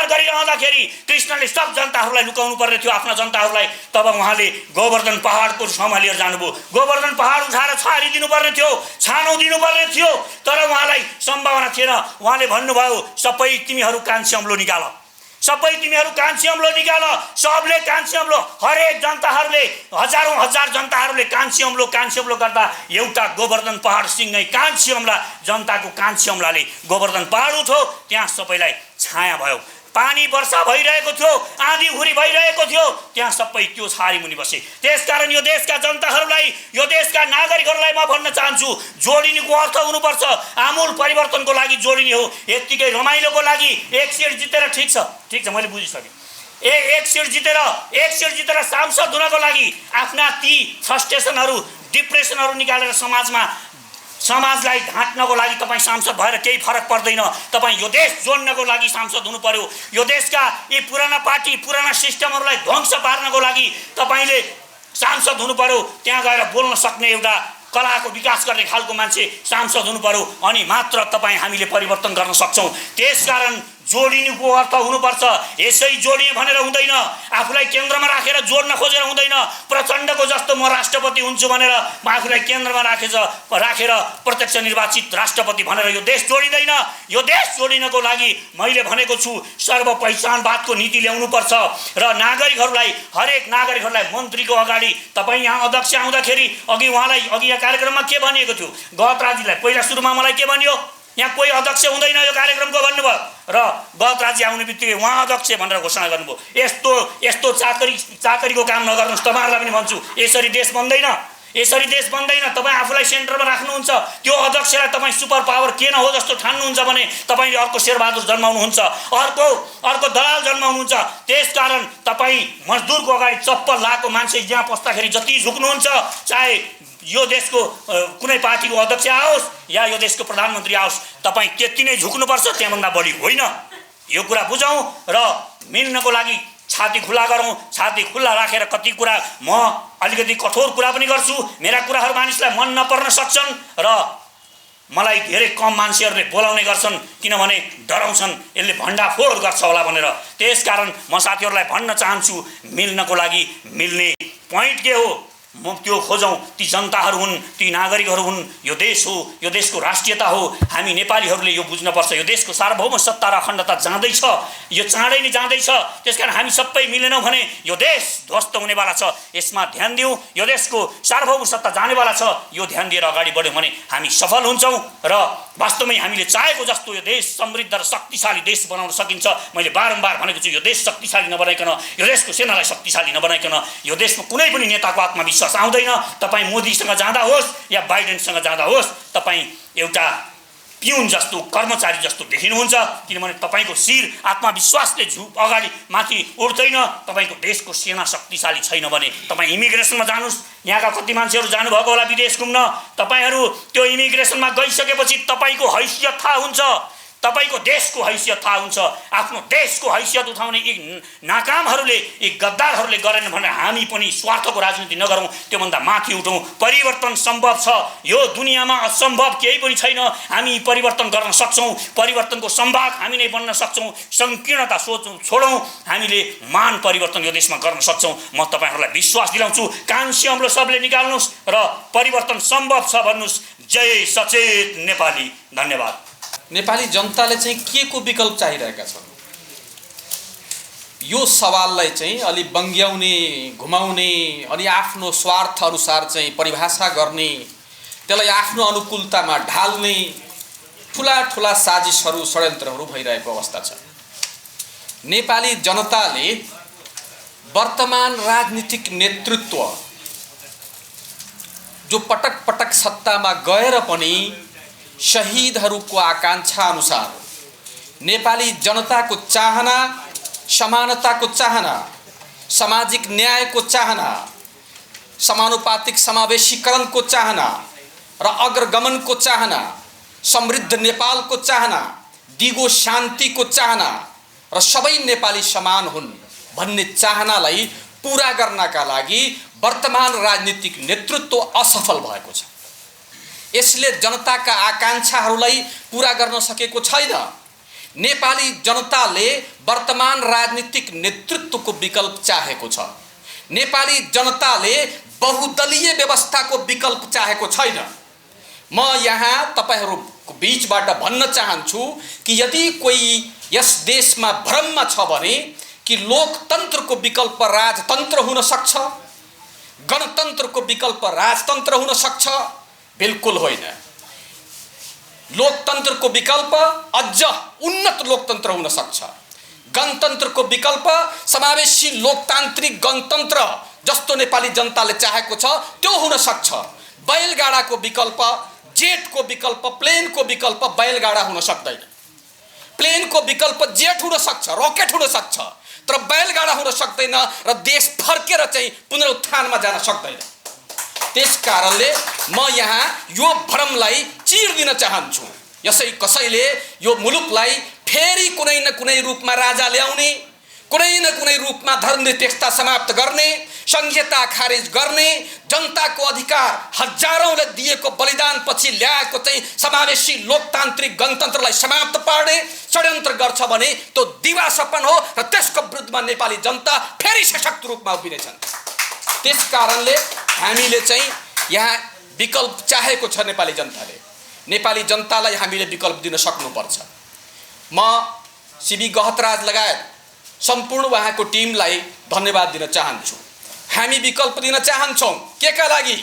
गरिरहँदाखेरि कृष्णले सब जनताहरूलाई लुकाउनु पर्ने थियो, आफ्ना जनताहरूलाई। तब उहाँले गोवर्धन पहाडको ठाउँमा लिएर जानुभयो। गोवर्धन पहाड उठाएर छारिदिनु पर्ने थियो, छानो दिनुपर्ने थियो, तर उहाँलाई सम्भावना थिएन। उहाँले भन्नुभयो सबै तिमीहरू कान्छी अम्लो निकाल, सबै तिमीहरू कान्छी अम्लो निकाल। सबले कान्छी अम्लो, हरेक जनताहरूले, हजार जनताहरूले कान्छी अम्लो गर्दा एउटा गोवर्धन पहाड सिंगै कान्छी अम्ला, जनताको कान्छी अम्लाले गोवर्धन पहाड उठ्यो। त्यहाँ सबैलाई छाया भयो। पानी वर्षा भइरहेको थियो, आँधी हुरी भइरहेको थियो, त्यहाँ सबै त्यो छारी मुनि बसे। त्यसकारण यो देशका जनताहरूलाई, यो देशका नागरिकहरूलाई म भन्न चाहन्छु, जोडिनुको अर्थ हुनुपर्छ। आमूल परिवर्तनको लागि जोडिने हो। यत्तिकै रमाइलोको लागि एक सिट जितेर ठिक छ, मैले बुझिसकेँ। एक सिट जितेर सांसद हुनको लागि आफ्ना ती फ्रस्ट्रेसनहरू, डिप्रेसनहरू निकालेर समाजमा समाजलाई ढाँट्नको लागि तपाईँ सांसद भएर केही फरक पर्दैन। तपाईँ यो देश जोड्नको लागि सांसद हुनु पर्यो। यो देशका यी पुराना पार्टी पुराना सिस्टमहरूलाई ध्वंस पार्नको लागि तपाईँले सांसद हुनु पर्यो। त्यहाँ गएर बोल्न सक्ने एउटा कलाको विकास गर्ने खालको मान्छे सांसद हुनु पर्यो। अनि मात्र तपाईँ हामीले परिवर्तन गर्न सक्छौँ। त्यसकारण जोडिनुको अर्थ हुनुपर्छ। यसै जोडिए भनेर हुँदैन। आफूलाई केन्द्रमा राखेर जोड्न खोजेर हुँदैन। प्रचण्डको जस्तो म राष्ट्रपति हुन्छु भनेर आफूलाई केन्द्रमा राखेर प्रत्यक्ष निर्वाचित राष्ट्रपति भनेर यो देश जोडिँदैन। यो देश जोडिनको लागि मैले भनेको छु सर्व पहिचानवादको नीति ल्याउनुपर्छ र नागरिकहरूलाई हरेक नागरिकहरूलाई मन्त्रीको अगाडि तपाईँ यहाँ अध्यक्ष आउँदाखेरि अघि उहाँलाई अघि यहाँ कार्यक्रममा के भनिएको थियो, गहतराजीलाई पहिला सुरुमा मलाई के भनियो, यहाँ कोही अध्यक्ष हुँदैन यो कार्यक्रमको भन्नुभयो र गहतराजी आउने बित्तिकै उहाँ अध्यक्ष भनेर घोषणा गर्नुभयो। यस्तो चाकरीको काम नगर्नुहोस्। तपाईँहरूलाई पनि भन्छु यसरी देश बन्दैन। यसरी देश बन्दैन। तपाईँ आफूलाई सेन्टरमा राख्नुहुन्छ, त्यो अध्यक्षलाई तपाईँ सुपर पावर के न हो जस्तो ठान्नुहुन्छ भने तपाईँले अर्को शेरबहादुर जन्माउनुहुन्छ, अर्को दलाल जन्माउनुहुन्छ। त्यसकारण तपाईँ मजदुरको अगाडि चप्पल लाएको मान्छे जहाँ पस्दाखेरि जति झुक्नुहुन्छ, चाहे यो देशको कुनै पार्टीको अध्यक्ष आओस् या यो देशको प्रधानमन्त्री आओस्, तपाईँ त्यति नै झुक्नुपर्छ, त्यहाँभन्दा बढी होइन। यो कुरा बुझौँ र मिल्नको लागि छाती खुला गरौँ। छाती खुला राखेर कति कुरा म अलिकति कठोर कुरा पनि गर्छु। मेरा कुराहरू मानिसलाई मन नपर्न सक्छन् र मलाई धेरै कम मान्छेहरूले बोलाउने गर्छन् किनभने डराउँछन् यसले भण्डाफोड गर्छ होला भनेर। त्यसकारण म साथीहरूलाई भन्न चाहन्छु मिल्नको लागि मिल्ने पोइन्ट के हो म त्यो खोजौँ। ती जनताहरू हुन्, ती नागरिकहरू हुन्। यो देश हो, यो देशको राष्ट्रियता हो। हामी नेपालीहरूले यो बुझ्नुपर्छ। यो देशको सार्वभौम सत्ता र अखण्डता जाँदैछ, यो चाँडै नै जाँदैछ। त्यसकारण हामी सबै मिलेनौँ भने यो देश ध्वस्त हुनेवाला छ। यसमा ध्यान दिउँ। यो देशको सार्वभौम सत्ता जानेवाला छ। यो ध्यान दिएर अगाडि बढ्यौँ भने हामी सफल हुन्छौँ र वास्तवमै हामीले चाहेको जस्तो यो देश समृद्ध र शक्तिशाली देश बनाउन सकिन्छ। मैले बारम्बार भनेको छु यो देश शक्तिशाली नबनाइकन, यो देशको सेनालाई शक्तिशाली नबनाइकन यो देशमा कुनै पनि नेताको आत्मविश्वास आउँदैन। तपाईँ मोदीसँग जाँदा होस् या बाइडेनसँग जाँदा होस्, तपाईँ एउटा पिउन जस्तो कर्मचारी जस्तो देखिनुहुन्छ किनभने तपाईँको शिर आत्मविश्वासले अगाडि माथि उठ्दैन। तपाईँको देशको सेना शक्तिशाली छैन भने तपाईँ इमिग्रेसनमा जानुहोस्। यहाँका कति मान्छेहरू जानुभएको होला विदेश घुम्न। तपाईँहरू त्यो इमिग्रेसनमा गइसकेपछि तपाईँको हैसियत थाहा हुन्छ, तपाईँको देशको हैसियत थाहा हुन्छ। आफ्नो देशको हैसियत उठाउने यी नाकामहरूले यी गद्दारहरूले गरेन भने हामी पनि स्वार्थको राजनीति नगरौँ, त्योभन्दा माथि उठौँ। परिवर्तन सम्भव छ। यो दुनियाँमा असम्भव केही पनि छैन। हामी परिवर्तन गर्न सक्छौँ। परिवर्तनको सम्भाग हामी नै बन्न सक्छौँ। सङ्कीर्णता छोडौँ। हामीले मान परिवर्तन यो देशमा गर्न सक्छौँ। म तपाईँहरूलाई विश्वास दिलाउँछु। कान्छी अम्लो सबले निकाल्नुहोस् र परिवर्तन सम्भव छ भन्नुहोस्। जय सचेत नेपाली। धन्यवाद। नेपाली जनताले चाहिँ के को विकल्प चाहिरहेका छन् यो सवाललाई चाहिँ अलि बङ्ग्याउने, घुमाउने अनि आफ्नो स्वार्थ अनुसार चाहिँ परिभाषा गर्ने, त्यसलाई आफ्नो अनुकूलतामा ढाल्ने ठुला ठुला साजिसहरू षड्यन्त्रहरू भइरहेको अवस्था छ। नेपाली जनताले वर्तमान राजनीतिक नेतृत्व जो पटक पटक सत्तामा गएर पनि शहीदहरूको आकांक्षा अनुसार नेपाली जनताको चाहना, समानताको चाहना, सामाजिक न्यायको चाहना, समानुपातिक समावेशीकरणको चाहना र अग्रगमनको चाहना, समृद्ध नेपालको चाहना, दिगो शान्तिको चाहना र सबै नेपाली समान हुन् भन्ने चाहनालाई पूरा गर्नका लागि वर्तमान राजनीतिक नेतृत्व असफल भएको छ। यसले जनताका आकांक्षाहरूलाई पूरा गर्न सकेको छैन। नेपाली जनताले वर्तमान राजनीतिक नेतृत्वको विकल्प चाहेको छ। नेपाली जनताले बहुदलीय व्यवस्थाको विकल्प चाहेको छैन। म यहाँ तपाईहरुको बीचबाट भन्न चाहन्छु कि यदि कोही यस देशमा भ्रममा छ भने कि लोकतन्त्रको विकल्प राजतन्त्र हुन सक्छ, गणतन्त्रको विकल्प राजतन्त्र हुन सक्छ, बिल्कुल होइन। लोकतन्त्रको विकल्प अझ उन्नत लोकतन्त्र हुन सक्छ। गणतन्त्रको विकल्प समावेशी लोकतान्त्रिक गणतन्त्र जस्तो नेपाली जनताले चाहेको छ त्यो हुन सक्छ। बैलगाडाको विकल्प, जेटको विकल्प, प्लेनको विकल्प बैलगाडा हुन सक्दैन। प्लेनको विकल्प जेट हुन सक्छ, रकेट हुन सक्छ, तर बैलगाडा हुन सक्दैन र देश फर्केर चाहिँ पुनरुत्थानमा जान सक्दैन। त्यस कारणले म यहाँ यो भ्रमलाई चिर्दिन चाहन्छु। यसै कसैले यो मुलुकलाई फेरि कुनै न कुनै रूपमा राजा ल्याउने, कुनै न कुनै रूपमा धर्मनिरपेक्षता समाप्त गर्ने, संहिता खारेज गर्ने, जनताको अधिकार हजारौंले दिएको बलिदानपछि ल्याएको चाहिँ समावेशी लोकतान्त्रिक गणतन्त्रलाई समाप्त पार्ने षड्यन्त्र गर्छ भने त्यो दिवास्वप्न हो र त्यसको विरुद्धमा नेपाली जनता फेरि सशक्त रूपमा उभिनेछन्। त्यस कारणले हामीले चाहिँ यहाँ विकल्प चाहेको छ। नेपाली जनतालाई हामीले विकल्प दिन सक्नुपर्छ। म सीबी गहतराज लगायत सम्पूर्ण उहाँको टिमलाई धन्यवाद दिन चाहन्छु। हामी विकल्प दिन चाहन्छौँ के का लागि?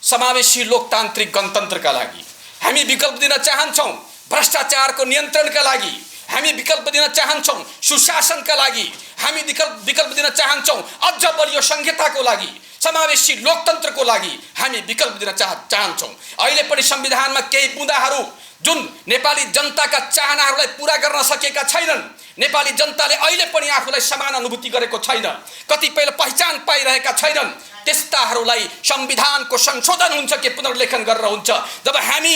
समावेशी लोकतान्त्रिक गणतन्त्रका लागि। हामी विकल्प दिन चाहन्छौँ भ्रष्टाचारको नियन्त्रणका लागि। हामी विकल्प दिन चाहन्छौँ सुशासनका लागि। हामी विकल्प दिन चाहन्छौँ अझ बलियो संहिताको लागि, समावेशी लोकतन्त्रको लागि हामी विकल्प दिन चाहन्छौँ। अहिले पनि संविधानमा केही बुँदाहरू जुन नेपाली जनताका चाहनाहरूलाई पूरा गर्न सकेका छैनन्, नेपाली जनताले अहिले पनि आफूलाई समान अनुभूति गरेको छैन, कतिपयले पहिचान पाइरहेका छैनन्, त्यस्ताहरूलाई संविधानको संशोधन हुन्छ कि पुनर्लेखन गरेर हुन्छ। जब हामी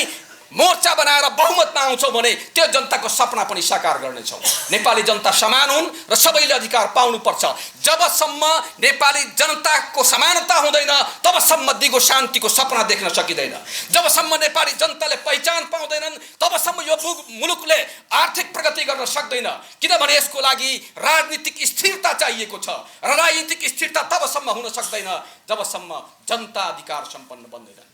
मोर्चा बनाएर बहुमतमा आउँछौँ भने त्यो जनताको सपना पनि साकार गर्नेछौँ। नेपाली जनता समान हुन् र सबैले अधिकार पाउनुपर्छ। जबसम्म नेपाली जनताको समानता हुँदैन तबसम्म दिगो शान्तिको सपना देख्न सकिँदैन। जबसम्म नेपाली जनताले पहिचान पाउँदैनन् तबसम्म यो मुलुकले आर्थिक प्रगति गर्न सक्दैन, किनभने यसको लागि राजनीतिक स्थिरता चाहिएको छ र राजनीतिक स्थिरता तबसम्म हुन सक्दैन जबसम्म जनता अधिकार सम्पन्न बन्दैन।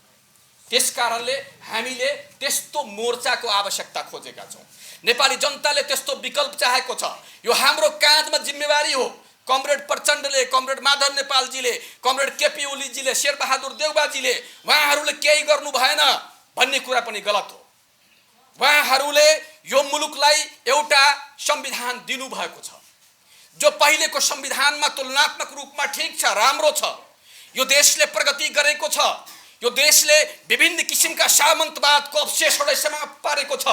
त्यस कारणले हामीले त्यस्तो मोर्चाको आवश्यकता खोजेका छौँ। नेपाली जनताले त्यस्तो विकल्प चाहेको छ। यो हाम्रो काँधमा जिम्मेवारी हो। कमरेड प्रचण्डले, कमरेड माधव नेपालजीले, कमरेड केपी ओलीजीले, शेरबहादुर देउबाजीले उहाँहरूले केही गर्नु भएन भन्ने कुरा पनि गलत हो। उहाँहरूले यो मुलुकलाई एउटा संविधान दिनुभएको छ जो पहिलेको संविधानमा तुलनात्मक रूपमा ठिक छ, राम्रो छ। यो देशले प्रगति गरेको छ। यो देशले विभिन्न किसिमका सामन्तवादको अवशेषहरूलाई समाप्त पारेको छ।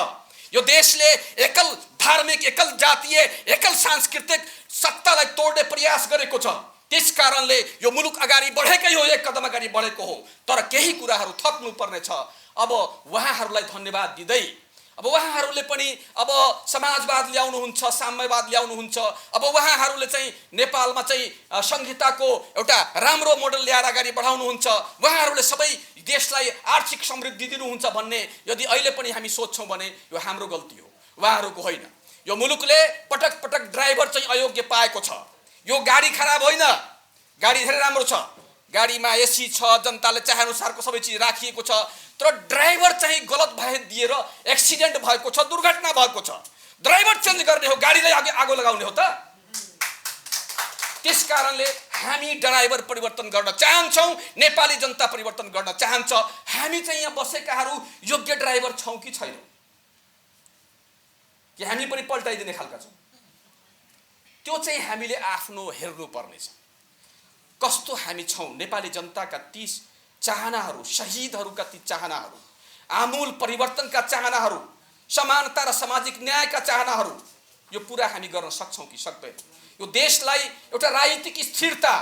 यो देशले एकल धार्मिक, एकल जातीय, एकल सांस्कृतिक सत्तालाई तोड्ने प्रयास गरेको छ। त्यस कारणले यो मुलुक अगाडि बढेकै हो, एक कदम अगाडि बढेको हो। तर केही कुराहरू थप्नु पर्ने छ। अब उहाँहरूलाई धन्यवाद दिँदै अब उहाँहरूले पनि अब समाजवाद ल्याउनुहुन्छ, साम्यवाद ल्याउनुहुन्छ। अब उहाँहरूले चाहिँ नेपालमा चाहिँ संहिताको एउटा राम्रो मोडल ल्याएर अगाडि बढाउनुहुन्छ। उहाँहरूले सबै देशलाई आर्थिक समृद्धि दिनुहुन्छ भन्ने यदि अहिले पनि हामी सोध्छौँ भने यो हाम्रो गल्ती हो, उहाँहरूको होइन। यो मुलुकले पटक पटक ड्राइभर चाहिँ अयोग्य पाएको छ। यो गाडी खराब होइन, गाडी धेरै राम्रो छ, गाडीमा एसी छ, जनताले चाहेअनुसारको सबै चिज राखिएको छ, तर ड्राइभर चाहिँ गलत भए दिएर एक्सिडेन्ट भएको छ, दुर्घटना भएको छ। ड्राइभर चेन्ज गर्ने हो, गाडीलाई आगो लगाउने हो त? त्यस कारणले हामी ड्राइभर परिवर्तन गर्न चाहन्छौँ, नेपाली जनता परिवर्तन गर्न चाहन्छ। हामी चाहिँ यहाँ बसेकाहरू योग्य ड्राइभर छौँ कि छैनौँ, कि हामी पनि पल्टाइदिने खालका छौँ? त्यो चाहिँ हामीले आफ्नो हेर्नुपर्नेछ। कस्तो हामी छौँ? नेपाली जनताका ती चाहनाहरू, शहीदहरूका ती चाहनाहरू, आमूल परिवर्तनका चाहनाहरू, समानता र सामाजिक न्यायका चाहनाहरू, यो पुरा हामी गर्न सक्छौँ कि सक्दैन? यो देशलाई एउटा राजनीतिक स्थिरता,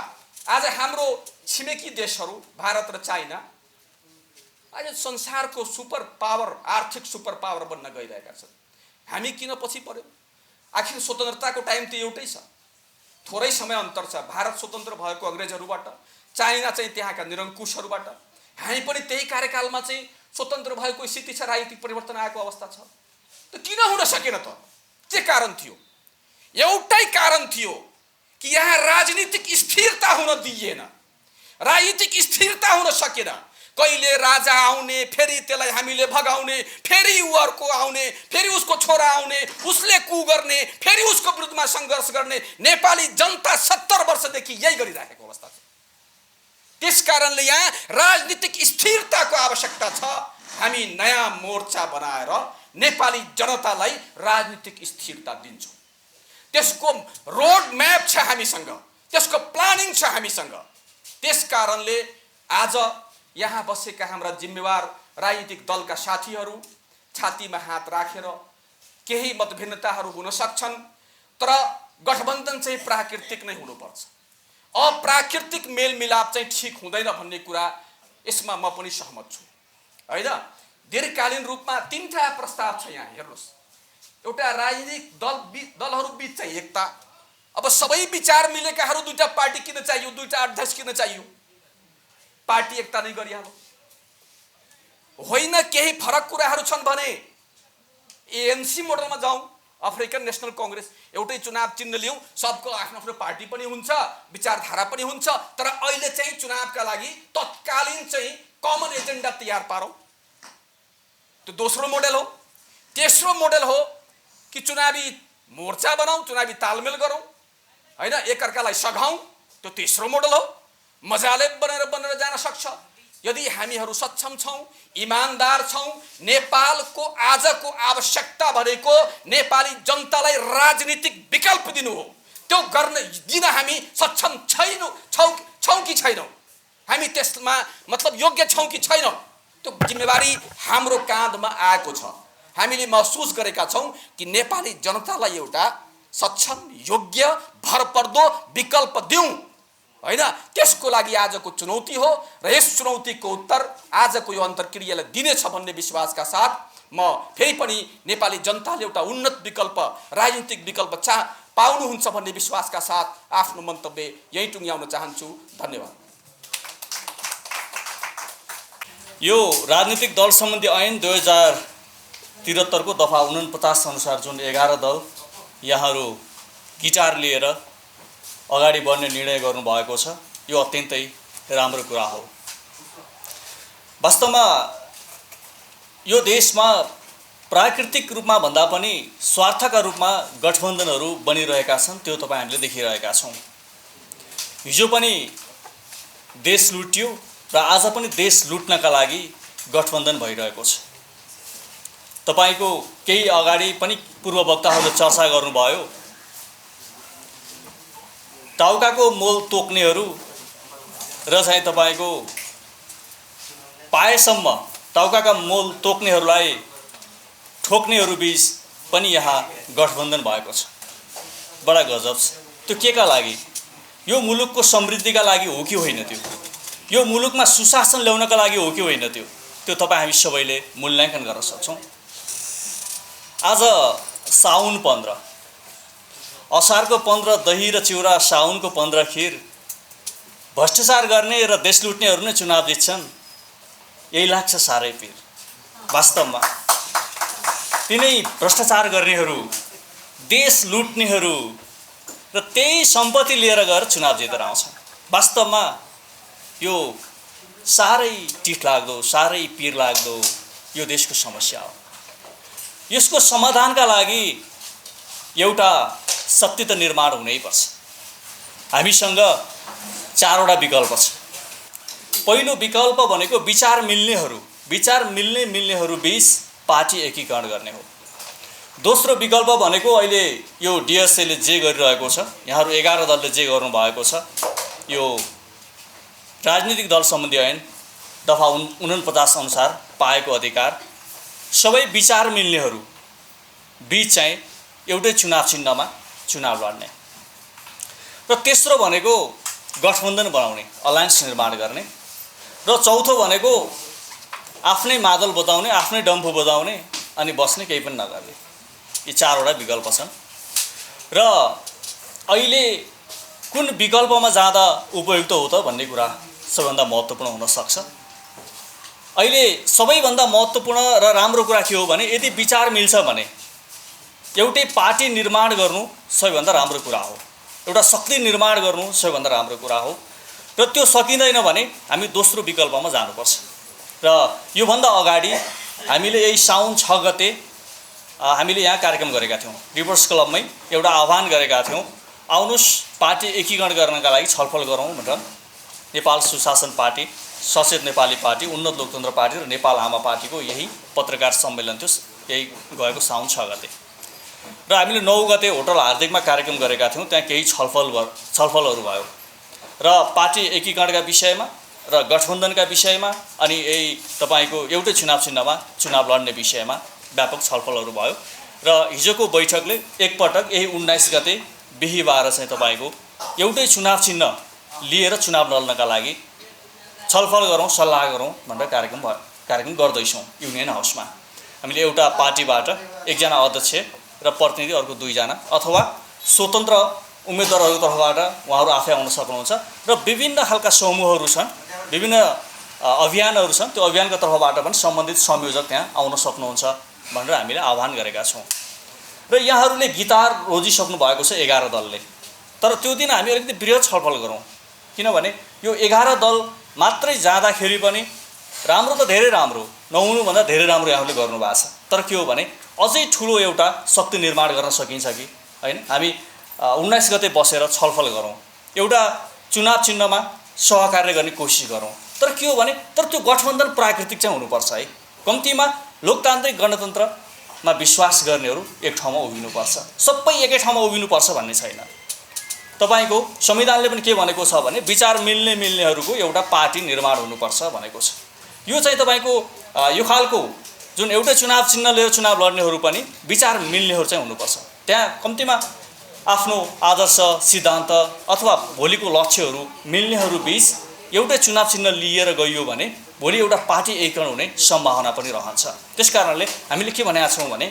आज हाम्रो छिमेकी देशहरू भारत र चाइना आज संसारको सुपर पावर, आर्थिक सुपर पावर बन्न गइरहेका छन्। हामी किन पछि पर्यौँ? आखिर स्वतन्त्रताको टाइम त एउटै छ, थोरै समय अन्तर छ। भारत स्वतन्त्र भएको अङ्ग्रेजहरूबाट, चाइना चाहिँ त्यहाँका निरङ्कुशहरूबाट। हामी पनि त्यही कार्यकालमा चाहिँ स्वतन्त्र भएको स्थिति छ, राजनीतिक परिवर्तन आएको अवस्था छ। त किन हुन सकेन त? के कारण थियो? एउटै कारण थियो कि यहाँ राजनीतिक स्थिरता हुन दिइएन, राजनीतिक स्थिरता हुन सकेन। कहिले राजा आउने, फेरि त्यसलाई हामीले भगाउने, फेरि ऊ अर्को आउने, फेरि उसको छोरा आउने, उसले कु गर्ने, फेरि उसको विरुद्धमा सङ्घर्ष गर्ने। नेपाली जनता 70 वर्षदेखि यही गरिराखेको अवस्था छ। त्यस कारणले यहाँ राजनीतिक स्थिरताको आवश्यकता छ। हामी नयाँ मोर्चा बनाएर नेपाली जनतालाई राजनीतिक स्थिरता दिन्छौँ। त्यसको रोड म्याप छ हामीसँग, त्यसको प्लानिङ छ हामीसँग। त्यस कारणले आज यहाँ बसेका हाम्रा जिम्मेवार राजनीतिक दलका साथीहरू छातीमा हात राखेर केही मतभिन्नताहरू हुन सक्छन्, तर गठबन्धन चाहिँ प्राकृतिक नै हुनुपर्छ। अप्राकृतिक मेलमिलाप चाहिँ ठिक हुँदैन भन्ने कुरा यसमा म पनि सहमत छु हैन। दीर्घकालीन रूपमा तीनटा प्रस्ताव छ यहाँ हेर्नुस्। एउटा राजनीतिक दलहरू बीच चाहिँ एकता। अब सबै विचार मिलेकाहरू दुईटा पार्टी किन चाहियो, दुईटा अध्यक्ष किन चाहियो? पार्टी एकता नै गरिहाल्यो। होइन केही फरक कुराहरू छन् भने एएनसी मोडलमा जाउँ, अफ्रिकन नेशनल कांग्रेस, एउटै चुनाव चिन्ह लिउँ, सबको आफ्नो आफ्नो पार्टी पनि हुन्छ, विचारधारा पनि हुन्छ, तर अहिले चाहिँ चुनावका लागि तत्कालीन चाहिँ कमन एजेन्डा तयार पारौँ। त्यो दोस्रो मोडेल हो। तेस्रो मोडेल हो कि चुनावी मोर्चा बनाऊँ, चुनावी तालमेल गरौँ हैन, एकअर्कालाई सघाउँ, त्यो तेस्रो मोडल हो। मजाले बनेर जान सक्छ यदि हामीहरू सक्षम छौँ, इमानदार छौँ। नेपालको आजको आवश्यकता भनेको नेपाली जनतालाई राजनीतिक विकल्प दिनु हो। त्यो दिन हामी सक्षम छौँ कि छैनौँ, हामी त्यसमा मतलब योग्य छौँ कि छैनौँ, त्यो जिम्मेवारी हाम्रो काँधमा आएको छ। हामीले महसुस गरेका छौँ कि नेपाली जनतालाई एउटा सक्षम, योग्य, भरपर्दो विकल्प दिउँ हैन। त्यसको लागि आजको चुनौती हो र यस चुनौतीको उत्तर आजको यो अन्तर्क्रियाले दिनेछ भन्ने विश्वासका साथ म फेरि पनि नेपाली जनताले एउटा उन्नत विकल्प, राजनीतिक विकल्प पाउनुहुन्छ भन्ने विश्वासका साथ आफ्नो मन्तव्य यही टुङ्ग्याउन चाहन्छु। धन्यवाद। यो राजनीतिक दल सम्बन्धी ऐन 2073 को दफा 49 अनुसार जुन 11 दल यहाँहरू गिटार लिएर अगाडि बढ्ने निर्णय गर्नुभएको छ, यो अत्यन्तै राम्रो कुरा हो। वास्तवमा यो देशमा प्राकृतिक रूपमा भन्दा पनि स्वार्थका रूपमा गठबन्धनहरू बनिरहेका छन्, त्यो तपाईँ हामीले देखिरहेका छौँ। हिजो पनि देश लुट्यो र आज पनि देश लुट्नका लागि गठबन्धन भइरहेको छ। तपाईको केही अगाडि पनि पूर्व वक्ताहरूले चर्चा गर्नुभयो, टाउकाको मोल तोक्नेहरू र चाहिँ तपाईको पाएसम्म टाउकाका मोल तोक्नेहरूलाई ठोक्नेहरू बीच पनि यहाँ गठबन्धन भएको छ। बडा गजब छ। त्यो केका लागि? यो मुलुकको समृद्धिका लागि हो कि होइन? यो मुलुकमा सुशासन ल्याउनका लागि हो कि होइन? त्यो तपाईँ हामी सबैले मूल्याङ्कन गर्न सक्छौँ। आज साउन 15, असारको 15 दही र चिउरा, साउनको 15 खीर। भ्रष्टाचार गर्ने र देश लुट्नेहरू नै चुनाव जित्छन्, यही लाग्छ साह्रै पिर। वास्तवमा तिनै भ्रष्टाचार गर्नेहरू, देश लुट्नेहरू र त्यही सम्पत्ति लिएर गएर चुनाव जितेर आउँछन्। वास्तवमा यो साह्रै टिठलाग्दो, साह्रै पिर लाग्दो यो देशको समस्या हो। यसको समाधानका लागि एउटा सत्य निर्माण हुनैपर्छ। हामीसँग 4वटा विकल्प छ। पहिलो विकल्प भनेको विचार मिल्नेहरू बीच पार्टी एकीकरण गर्ने हो। दोस्रो विकल्प भनेको अहिले यो डिएसएले जे गरिरहेको छ, यहाँहरू 11 दलले जे गर्नुभएको छ, यो राजनीतिक दल सम्बन्धी ऐन दफा 49 अनुसार पाएको अधिकार, सबै विचार मिल्नेहरू बीच चाहिँ एउटै चुनाव चिन्हमा चुनाव लड्ने। र तेस्रो भनेको गठबन्धन बनाउने, अलायन्स निर्माण गर्ने। र चौथो भनेको आफ्नै मादल बजाउने, आफ्नै डम्फु बजाउने अनि बस्ने, केही पनि नगर्ने। यी 4वटा विकल्प छन्। र अहिले कुन विकल्पमा जाँदा उपयुक्त हो त भन्ने कुरा सबैभन्दा महत्त्वपूर्ण हुन सक्छ। अहिले सबैभन्दा महत्त्वपूर्ण र राम्रो कुरा के हो भने यदि विचार मिल्छ भने एउटै पार्टी निर्माण गर्नु सबैभन्दा राम्रो कुरा हो, एउटा शक्ति निर्माण गर्नु सबैभन्दा राम्रो कुरा हो। र त्यो सकिँदैन भने हामी दोस्रो विकल्पमा जानुपर्छ। र योभन्दा अगाडि हामीले यही साउन 6 गते हामीले यहाँ कार्यक्रम गरेका थियौँ। रिभर्स क्लबमै एउटा आह्वान गरेका थियौँ, आउनुहोस् पार्टी एकीकरण गर्नका लागि छलफल गरौँ भनेर। नेपाल सुशासन पार्टी, सचेत नेपाली पार्टी, उन्नत लोकतन्त्र पार्टी र नेपाल आमा पार्टीको यही पत्रकार सम्मेलन थियो, यही गएको साउन 6 गते। र हामीले 9 गते होटल हार्दिकमा कार्यक्रम गरेका थियौँ। त्यहाँ केही छलफलहरू भयो र पार्टी एकीकरणका विषयमा र गठबन्धनका विषयमा अनि यही तपाईँको एउटै चुनाव चिन्हमा चुनाव लड्ने विषयमा व्यापक छलफलहरू भयो। र हिजोको बैठकले एकपटक यही 19 गते बिहीबार चाहिँ तपाईँको एउटै चुनाव चिन्ह लिएर चुनाव लड्नका लागि छलफल गरौँ, सल्लाह गरौँ भनेर कार्यक्रम गर्दैछौँ युनियन हाउसमा। हामीले एउटा पार्टीबाट एकजना अध्यक्ष र प्रतिनिधि, अर्को 2 जना, अथवा स्वतन्त्र उम्मेदवारहरूको तर्फबाट उहाँहरू आफै आउन सक्नुहुन्छ र विभिन्न खालका समूहहरू छन्, विभिन्न अभियानहरू छन्, त्यो अभियानको तर्फबाट पनि सम्बन्धित संयोजक त्यहाँ आउन सक्नुहुन्छ भनेर हामीले आह्वान गरेका छौँ। र यहाँहरूले गितार रोजिसक्नु भएको छ 11 दलले। तर त्यो दिन हामी अलिकति बृहत छलफल गरौँ, किनभने यो 11 दल मात्रै जाँदाखेरि पनि राम्रो त धेरै राम्रो, नहुनुभन्दा धेरै राम्रो यहाँहरूले गर्नुभएको छ। तर के हो भने अझै ठुलो एउटा शक्ति निर्माण गर्न सकिन्छ कि हैन? हामी 19 गते बसेर छलफल गरौँ, एउटा चुनाव चिन्हमा सहकार्य गर्ने कोसिस गरौँ। तर के हो भने त्यो गठबन्धन प्राकृतिक चाहिँ हुनुपर्छ है। कम्तीमा लोकतान्त्रिक गणतन्त्रमा विश्वास गर्नेहरू एक ठाउँमा उभिनुपर्छ, सबै एकै ठाउँमा उभिनुपर्छ भन्ने छैन। तपाईको संविधानले पनि के भनेको छ भने विचार मिल्नेहरूको एउटा पार्टी निर्माण हुनुपर्छ भनेको छ। यो चाहिँ तपाईको यो खालको जुन एउटै चुनाव चिन्ह लिएर चुनाव लड्नेहरू पनि विचार मिल्नेहरू चाहिँ हुनुपर्छ। त्यहाँ कम्तीमा आफ्नो आदर्श, सिद्धान्त अथवा भोलिको लक्ष्यहरू मिल्नेहरू बीच एउटै चुनाव चिन्ह लिएर गइयो भने भोलि एउटा पार्टी एकीकरण हुने सम्भावना पनि रहन्छ। त्यसकारणले हामीले के भनेका छौँ भने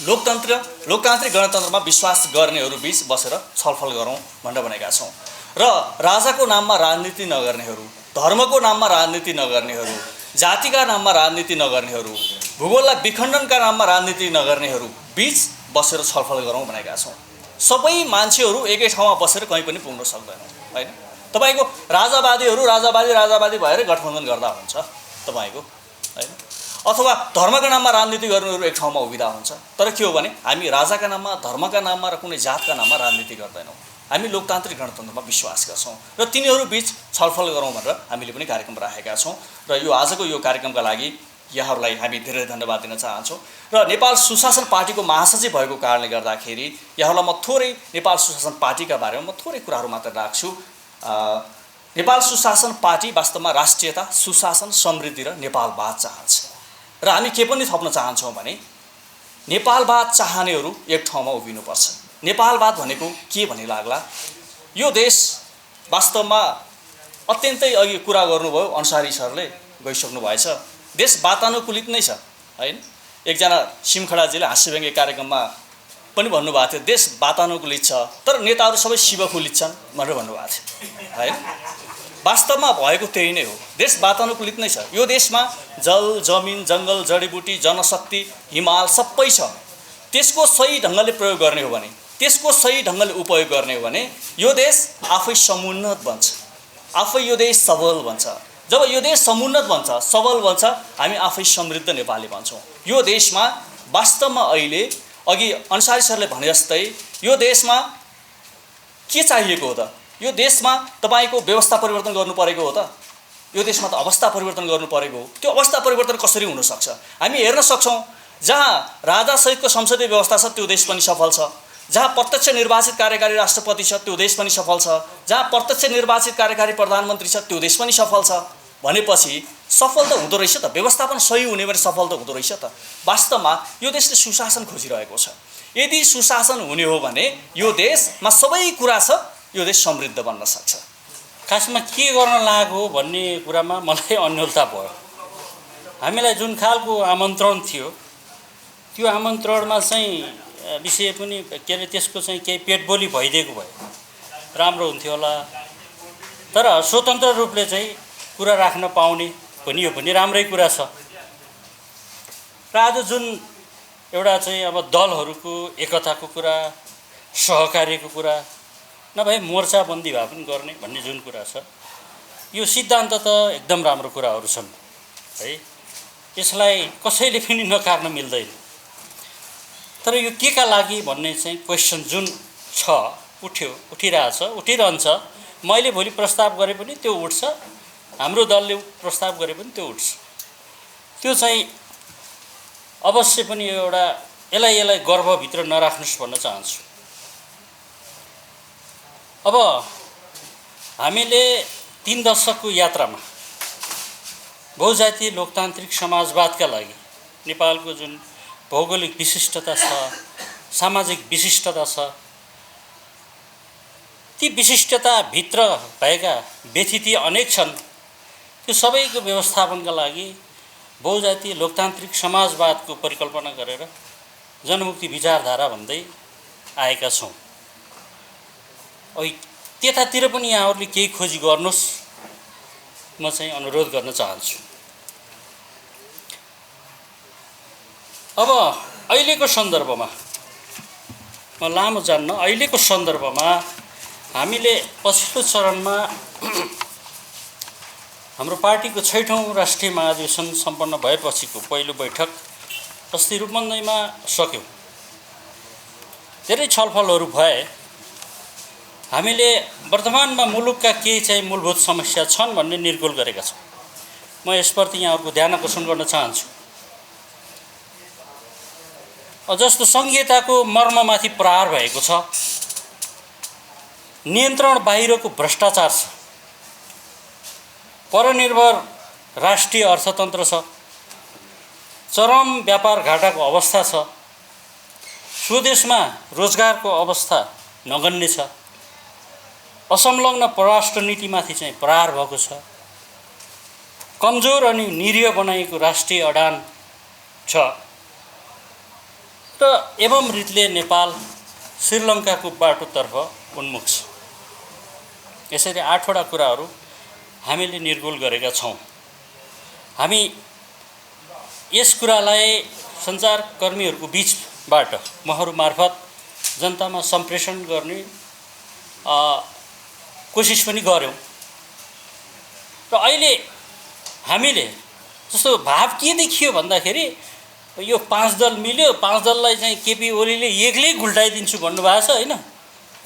लोकतान्त्रिक गणतन्त्रमा विश्वास गर्नेहरू बीच बसेर छलफल गरौँ भनेर भनेका छौँ। र राजाको नाममा राजनीति नगर्नेहरू, धर्मको नाममा राजनीति नगर्नेहरू, जातिका नाममा राजनीति नगर्नेहरू, भूगोललाई विखण्डनका नाममा राजनीति नगर्नेहरू बीच बसेर छलफल गरौँ भनेका छौँ। सबै मान्छेहरू एकै ठाउँमा बसेर कहीँ पनि पुग्न सक्दैनन् हैन? तपाईको राजावादी भएर गठबन्धन गर्दा हुन्छ तपाईको हैन? अथवा धर्मका नाममा राजनीति गर्नेहरू एक ठाउँमा उभिदा हुन्छ। तर के हो भने हामी राजाका नाममा, धर्मका नाममा र कुनै जातका नाममा राजनीति गर्दैनौँ। हामी लोकतान्त्रिक गणतन्त्रमा विश्वास गर्छौँ र तिनीहरू बीच छलफल गरौँ भनेर हामीले पनि कार्यक्रम राखेका छौँ। र यो आजको यो कार्यक्रमका लागि यहाँहरूलाई हामी धेरै धन्यवाद दिन चाहन्छौँ। र नेपाल सुशासन पार्टीको महासचिव भएको कारणले गर्दाखेरि यहाँहरूलाई म थोरै नेपाल सुशासन पार्टीका बारेमा म थोरै कुराहरू मात्र राख्छु। नेपाल सुशासन पार्टी वास्तवमा राष्ट्रियता, सुशासन, समृद्धि र नेपालवाद चाहन्छ। र हामी के पनि थप्न चाहन्छौँ भने नेपालवाद चाहनेहरू एक ठाउँमा उभिनुपर्छ। नेपालवाद भनेको के भन्ने लाग्ला, यो देश वास्तवमा अत्यन्तै अघि कुरा गर्नुभयो अन्सारी सरले गइसक्नु भएछ, देश वातानुकूलित नै छ हैन? एकजना सिमखडाजीले हाँस्यव्यङ्ग्य कार्यक्रममा पनि भन्नुभएको थियो देश वातानुकूलित छ तर नेताहरू सबै शिवकुलित छन् भनेर भन्नुभएको थियो हैन? वास्तवमा भएको त्यही नै हो, देश वातानुकूलित नै छ। यो देशमा जल, जमिन, जङ्गल, जडीबुटी, जनशक्ति, हिमाल सबै छ। त्यसको सही ढङ्गले प्रयोग गर्ने हो भने, त्यसको सही ढङ्गले उपयोग गर्ने हो भने यो देश आफै समुन्नत बन्छ, आफै यो देश सबल बन्छ। जब यो देश समुन्नत बन्छ, सबल बन्छ, हामी आफै समृद्ध नेपाली बन्छौँ। यो देशमा वास्तवमा अहिले अघि अन्सारी सरले भने जस्तै यो देशमा के चाहिएको हो त? यो देशमा तपाईको व्यवस्था परिवर्तन गर्नु परेको हो त? यो देशमा त अवस्था परिवर्तन गर्नु परेको हो। त्यो अवस्था परिवर्तन कसरी हुन सक्छ? हामी हेर्न सक्छौँ जहाँ राजासहितको संसदीय व्यवस्था छ त्यो देश पनि सफल छ, जहाँ प्रत्यक्ष निर्वाचित कार्यकारी राष्ट्रपति छ त्यो देश पनि सफल छ, जहाँ प्रत्यक्ष निर्वाचित कार्यकारी प्रधानमन्त्री छ त्यो देश पनि सफल छ। भनेपछि सफल त हुँदो रहेछ त, व्यवस्थापन सही हुने भने सफल त हुँदो रहेछ त। वास्तवमा यो देशले सुशासन खोजिरहेको छ। यदि सुशासन हुने हो भने यो देशमा सबै कुरा छ, यो देश समृद्ध बन्न सक्छ। खासमा के गर्न लागेको हो भन्ने कुरामा मलाई अन्योलता भयो। हामीलाई जुन खालको आमन्त्रण थियो त्यो आमन्त्रणमा चाहिँ विषय पनि के अरे त्यसको चाहिँ केही पेटबोली भइदिएको भए राम्रो हुन्थ्यो होला। तर स्वतन्त्र रूपले चाहिँ कुरा राख्न पाउने पनि यो पनि राम्रै कुरा छ। र आज जुन एउटा चाहिँ अब दलहरूको एकताको कुरा, सहकार्यको कुरा नभए मोर्चाबन्दी भए पनि गर्ने भन्ने जुन कुरा छ, यो सिद्धान्त त एकदम राम्रो कुराहरू छन् है, यसलाई कसैले पनि नकार्न मिल्दैन। तर यो के का लागि भन्ने चाहिँ क्वेसन जुन छ उठिरहेछ, उठिरहन्छ। मैले भोलि प्रस्ताव गरे पनि त्यो उठ्छ, हाम्रो दलले प्रस्ताव गरे पनि त्यो उठ्छ। त्यो चाहिँ अवश्य पनि एउटा यसलाई गर्भभित्र नराख्नुहोस् भन्न चाहन्छु। अब हामीले 3 दशकको यात्रामा बहुजातीय लोकतान्त्रिक समाजवादका लागि नेपालको जुन भौगोलिक विशिष्टता छ, सामाजिक विशिष्टता छ, ती विशिष्टताभित्र भएका व्यथिति अनेक छन्। त्यो सबैको व्यवस्थापनका लागि बहुजातीय लोकतान्त्रिक समाजवादको परिकल्पना गरेर जनमुक्ति विचारधारा भन्दै आएका छौँ। अब त्यतातिर पनि यहाँहरूले केही खोजी गर्नुहोस्, म चाहिँ अनुरोध गर्न चाहन्छु। अब अहिलेको सन्दर्भमा म लामो जान्न, अहिलेको सन्दर्भमा हामीले पछिल्लो चरणमा हाम्रो पार्टीको 6औं राष्ट्रिय महाधिवेशन सम्पन्न भएपछिको पहिलो बैठक अस्ति रूपन्देहीमा सक्यौँ। धेरै छलफलहरू भए। हामीले वर्तमानमा मुलुकका केही चाहिँ मूलभूत समस्या छन् भन्ने निर्गोल गरेका छौँ। म यसप्रति यहाँहरूको ध्यान आकर्षण गर्न चाहन्छु। जस्तो संघीयताको मर्ममाथि प्रहार भएको छ, नियन्त्रण बाहिरको भ्रष्टाचार छ, परनिर्भर राष्ट्रिय अर्थतन्त्र छ, चरम व्यापार घाटाको अवस्था छ, स्वदेशमा रोजगारको अवस्था नगन्य छ, असंलग्न परराष्ट्र नीतिमाथि चाहिँ प्रहार भएको छ, कमजोर अनि निरीह बनाइएको राष्ट्रिय अडान छ र एवं रीतिले नेपाल श्रीलङ्काको बाटोतर्फ उन्मुख छ। यसरी 8वटा कुराहरू हामीले निर्गोल गरेका छौँ। हामी यस कुरालाई सञ्चारकर्मीहरूको बीचबाट महरू मार्फत जनतामा सम्प्रेषण गर्ने कोसिस पनि गऱ्यौँ र अहिले हामीले जस्तो भाव के देखियो भन्दाखेरि यो 5 दल मिल्यो, 5 दललाई चाहिँ केपी ओलीले एक्लै गुल्टाइदिन्छु भन्नुभएको छ होइन।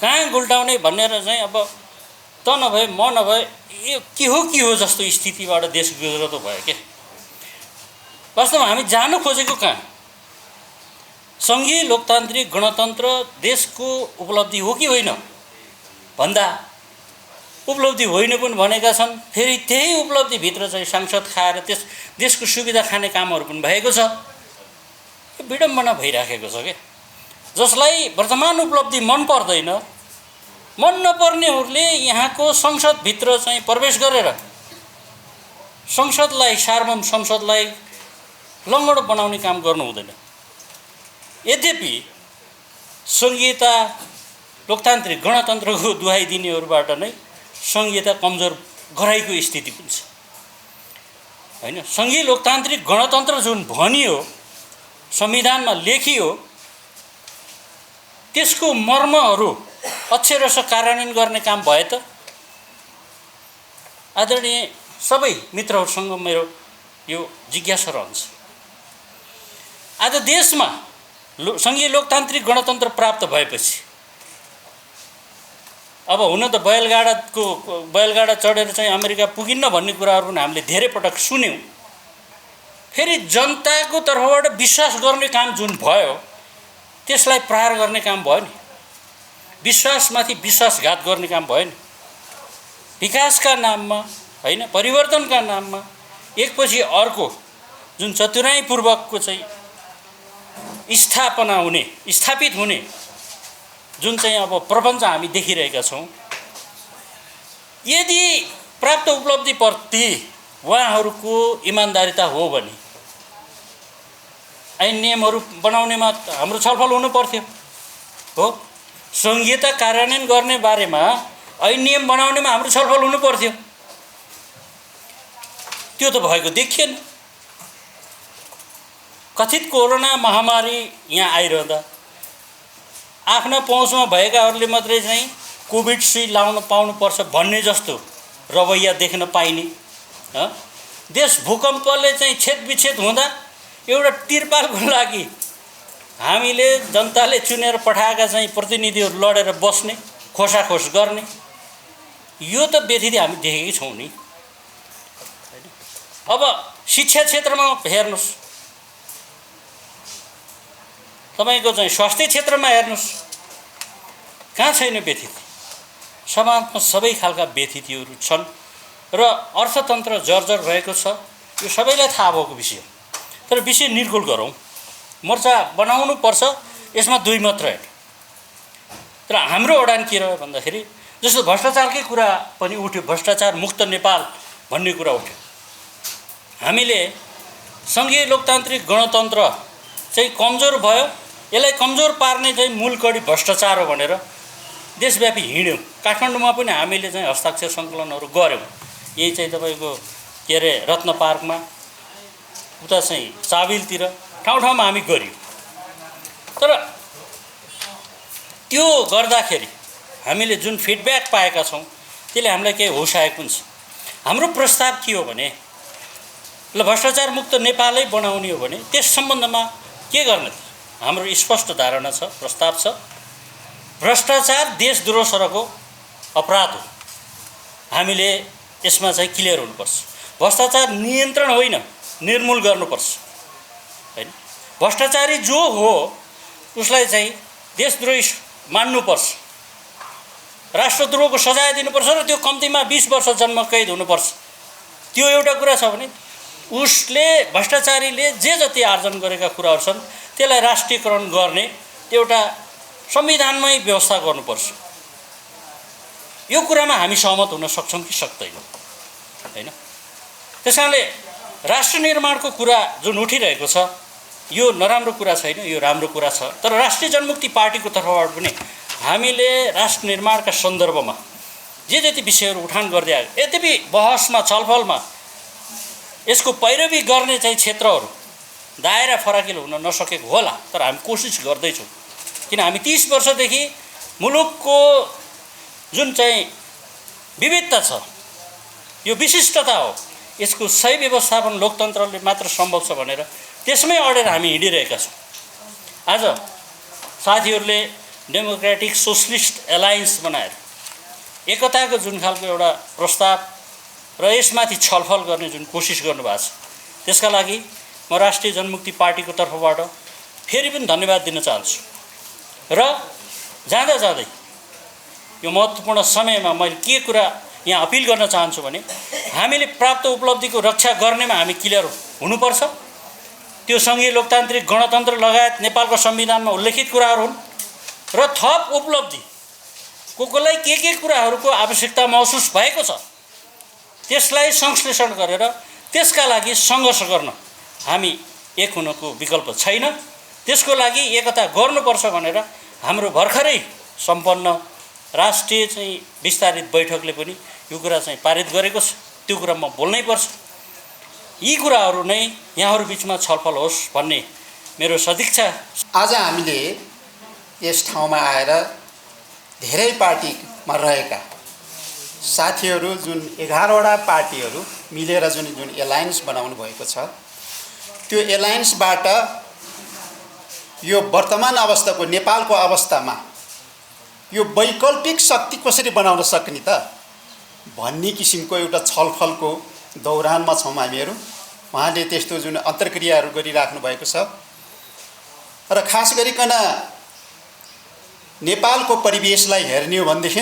कहाँ गुल्टाउने भनेर चाहिँ अब त नभए म नभए यो के हो जस्तो स्थितिबाट देश गुज्रतो भयो के। वास्तवमा हामी जान खोजेको कहाँ? सङ्घीय लोकतान्त्रिक गणतन्त्र देशको उपलब्धि हो कि होइन भन्दा उपलब्धि होइन पनि भनेका छन्। फेरि त्यही उपलब्धिभित्र चाहिँ सांसद खाएर देशको सुविधा खाने कामहरू पनि भएको छ। यो विडम्बना भइराखेको छ क्या। जसलाई वर्तमान उपलब्धि मन पर्दैन, मन नपर्नेहरूले यहाँको संसदभित्र चाहिँ प्रवेश गरेर संसदलाई, सार्वभौम संसदलाई लङ्गडो बनाउने काम गर्नु हुँदैन। यद्यपि सङ्घीयता लोकतान्त्रिक गणतन्त्रको दुहाई दिनेहरूबाट नै सङ्घीयता कमजोर गराइको स्थिति पनि छ होइन। सङ्घीय लोकतान्त्रिक गणतन्त्र जुन भनियो, संविधानमा लेखियो, त्यसको मर्महरू अक्षरशः कार्यान्वयन गर्ने काम भए त? आदरणीय सबै मित्रहरूसँग मेरो यो जिज्ञासा रहन्छ। आज देशमा सङ्घीय लोकतान्त्रिक गणतन्त्र प्राप्त भएपछि अब हुन त बैलगाडा चढेर चाहिँ अमेरिका पुगिन्न भन्ने कुराहरू पनि हामीले धेरै पटक सुन्यौँ। फेरि जनताको तर्फबाट विश्वास गर्ने काम जुन भयो त्यसलाई प्रहार गर्ने काम भयो नि। विश्वासमाथि विश्वासघात गर्ने काम भयो नि। विकासका नाममा होइन, परिवर्तनका नाममा एकपछि अर्को जुन चतुराईपूर्वकको चाहिँ स्थापित हुने जुन चाहिँ अब प्रपञ्च हामी देखिरहेका छौँ, यदि प्राप्त उपलब्धिप्रति उहाँहरूको इमान्दारिता हो भने ऐन नियमहरू बनाउनेमा हाम्रो छलफल हुनु पर्थ्यो हो। सङ्घीयता कार्यान्वयन गर्ने बारेमा ऐन नियम बनाउनेमा हाम्रो छलफल हुनु पर्थ्यो। त्यो त भएको देखिएन। कथित कोरोना महामारी यहाँ आइरहँदा आफ्ना पहुँचमा भएकाहरूले मात्रै चाहिँ कोभिड सुई लाउन पाउनुपर्छ भन्ने जस्तो रवैया देख्न पाइने। देश भूकम्पले चाहिँ छेदविच्छेद हुँदा एउटा तिरपालको लागि हामीले जनताले चुनेर पठाएका चाहिँ प्रतिनिधिहरू लडेर बस्ने, खोसाखोस गर्ने, यो त व्यथिति हामी देखेकै छौँ नि। अब शिक्षा क्षेत्रमा हेर्नुहोस्, तपाईँको चाहिँ स्वास्थ्य क्षेत्रमा हेर्नुहोस्, कहाँ छैन व्यथिति? समाजमा सबै खालका व्यथितिहरू छन् र अर्थतन्त्र जर्जर भएको छ। यो सबैलाई थाहा भएको विषय। तर विषय निर्गोल गरौँ, मोर्चा बनाउनु पर्छ। यसमा दुई मात्र हेर्नु। तर हाम्रो अडान के रह्यो भन्दाखेरि जस्तो भ्रष्टाचारकै कुरा पनि उठ्यो, भ्रष्टाचार मुक्त नेपाल भन्ने कुरा उठ्यो। हामीले सङ्घीय लोकतान्त्रिक गणतन्त्र चाहिँ कमजोर भयो, यसलाई कमजोर पार्ने चाहिँ मूल कडी भ्रष्टाचार हो भनेर देशव्यापी हिँड्यौँ। काठमाडौँमा पनि हामीले चाहिँ हस्ताक्षर सङ्कलनहरू गऱ्यौँ। यही चाहिँ तपाईँको के अरे रत्न पार्कमा, उता चाहिँ चाबिलतिर ठाउँ ठाउँमा हामी गऱ्यौँ। तर त्यो गर्दाखेरि हामीले जुन फिडब्याक पाएका छौँ त्यसले हामीलाई केही होस आएको पनि छ। हाम्रो प्रस्ताव के हो भने ल भ्रष्टाचार मुक्त नेपालै बनाउने हो भने त्यस सम्बन्धमा के गर्ने त? हाम्रो स्पष्ट धारणा छ, प्रस्ताव छ। भ्रष्टाचार देशद्रोह सरको अपराध हो, हामीले यसमा चाहिँ क्लियर हुनुपर्छ। भ्रष्टाचार नियन्त्रण होइन, निर्मूल गर्नुपर्छ हैन। भ्रष्टाचारी जो हो उसलाई चाहिँ देशद्रोही मान्नुपर्छ, राष्ट्रद्रोहको सजाय दिनुपर्छ र त्यो कम्तीमा 20 वर्ष जन्म कैद हुनुपर्छ। त्यो एउटा कुरा छ भने उसले भ्रष्टाचारीले जे जति आर्जन गरेका कुराहरू छन् त्यसलाई राष्ट्रियकरण गर्ने एउटा संविधानमै व्यवस्था गर्नुपर्छ। यो कुरामा हामी सहमत हुन सक्छौँ कि सक्दैनौँ हैन। त्यसकारणले राष्ट्र निर्माणको कुरा जुन उठिरहेको छ यो नराम्रो कुरा छैन, यो राम्रो कुरा छ। तर राष्ट्रिय जनमुक्ति पार्टीको तर्फबाट पनि हामीले राष्ट्र निर्माणका सन्दर्भमा जे जति विषयहरू उठान गर्दै आयो, यद्यपि बहसमा छलफलमा यसको पैरवी गर्ने चाहिँ क्षेत्रहरू दायरा फराकिलो हुन नसकेको होला, तर हामी कोसिस गर्दैछौँ। किन हामी 30 वर्षदेखि मुलुकको जुन चाहिँ विविधता छ, यो विशिष्टता हो, यसको सही व्यवस्थापन लोकतन्त्रले मात्र सम्भव छ भनेर त्यसमै अडेर हामी हिँडिरहेका छौँ। आज साथीहरूले डेमोक्रेटिक सोसलिस्ट एलायन्स बनाएर एकताको जुन खालको एउटा प्रस्ताव र यसमाथि छलफल गर्ने जुन कोसिस गर्नुभएको छ, त्यसका लागि म राष्ट्रिय जनमुक्ति पार्टीको तर्फबाट फेरि पनि धन्यवाद दिन चाहन्छु। र जाँदा जाँदै यो महत्त्वपूर्ण समयमा मैले के कुरा यहाँ अपिल गर्न चाहन्छु भने हामीले प्राप्त उपलब्धिको रक्षा गर्नेमा हामी क्लियर हुनुपर्छ। त्यो सङ्घीय लोकतान्त्रिक गणतन्त्र लगायत नेपालको संविधानमा उल्लेखित कुराहरू हुन् र थप उपलब्धि कसलाई के कुराहरूको आवश्यकता महसुस भएको छ त्यसलाई संश्लेषण गरेर त्यसका लागि सङ्घर्ष गर्न हामी एक हुनको विकल्प छैन। त्यसको लागि एकता गर्नुपर्छ भनेर हाम्रो भर्खरै सम्पन्न राष्ट्रिय चाहिँ विस्तारित बैठकले पनि यो कुरा चाहिँ पारित गरेको छ। त्यो कुरा म बोल्नै पर्छ। यी कुराहरू नै यहाँहरू बिचमा छलफल होस् भन्ने मेरो सदिच्छा। आज हामीले यस ठाउँमा आएर धेरै पार्टीमा रहेका साथीहरू जुन 11वटा पार्टीहरू मिलेर जुन एलायन्स बनाउनु भएको छ, त्यो एलायन्सबाट यो वर्तमान अवस्थाको नेपालको अवस्थामा यो वैकल्पिक शक्ति कसरी बनाउन सक्ने त भन्ने किसिमको एउटा छलफलको दौरानमा छौँ हामीहरू। उहाँले त्यस्तो जुन अन्तर्क्रियाहरू गरिराख्नु भएको छ र खास गरिकन नेपालको परिवेशलाई हेर्ने हो भनेदेखि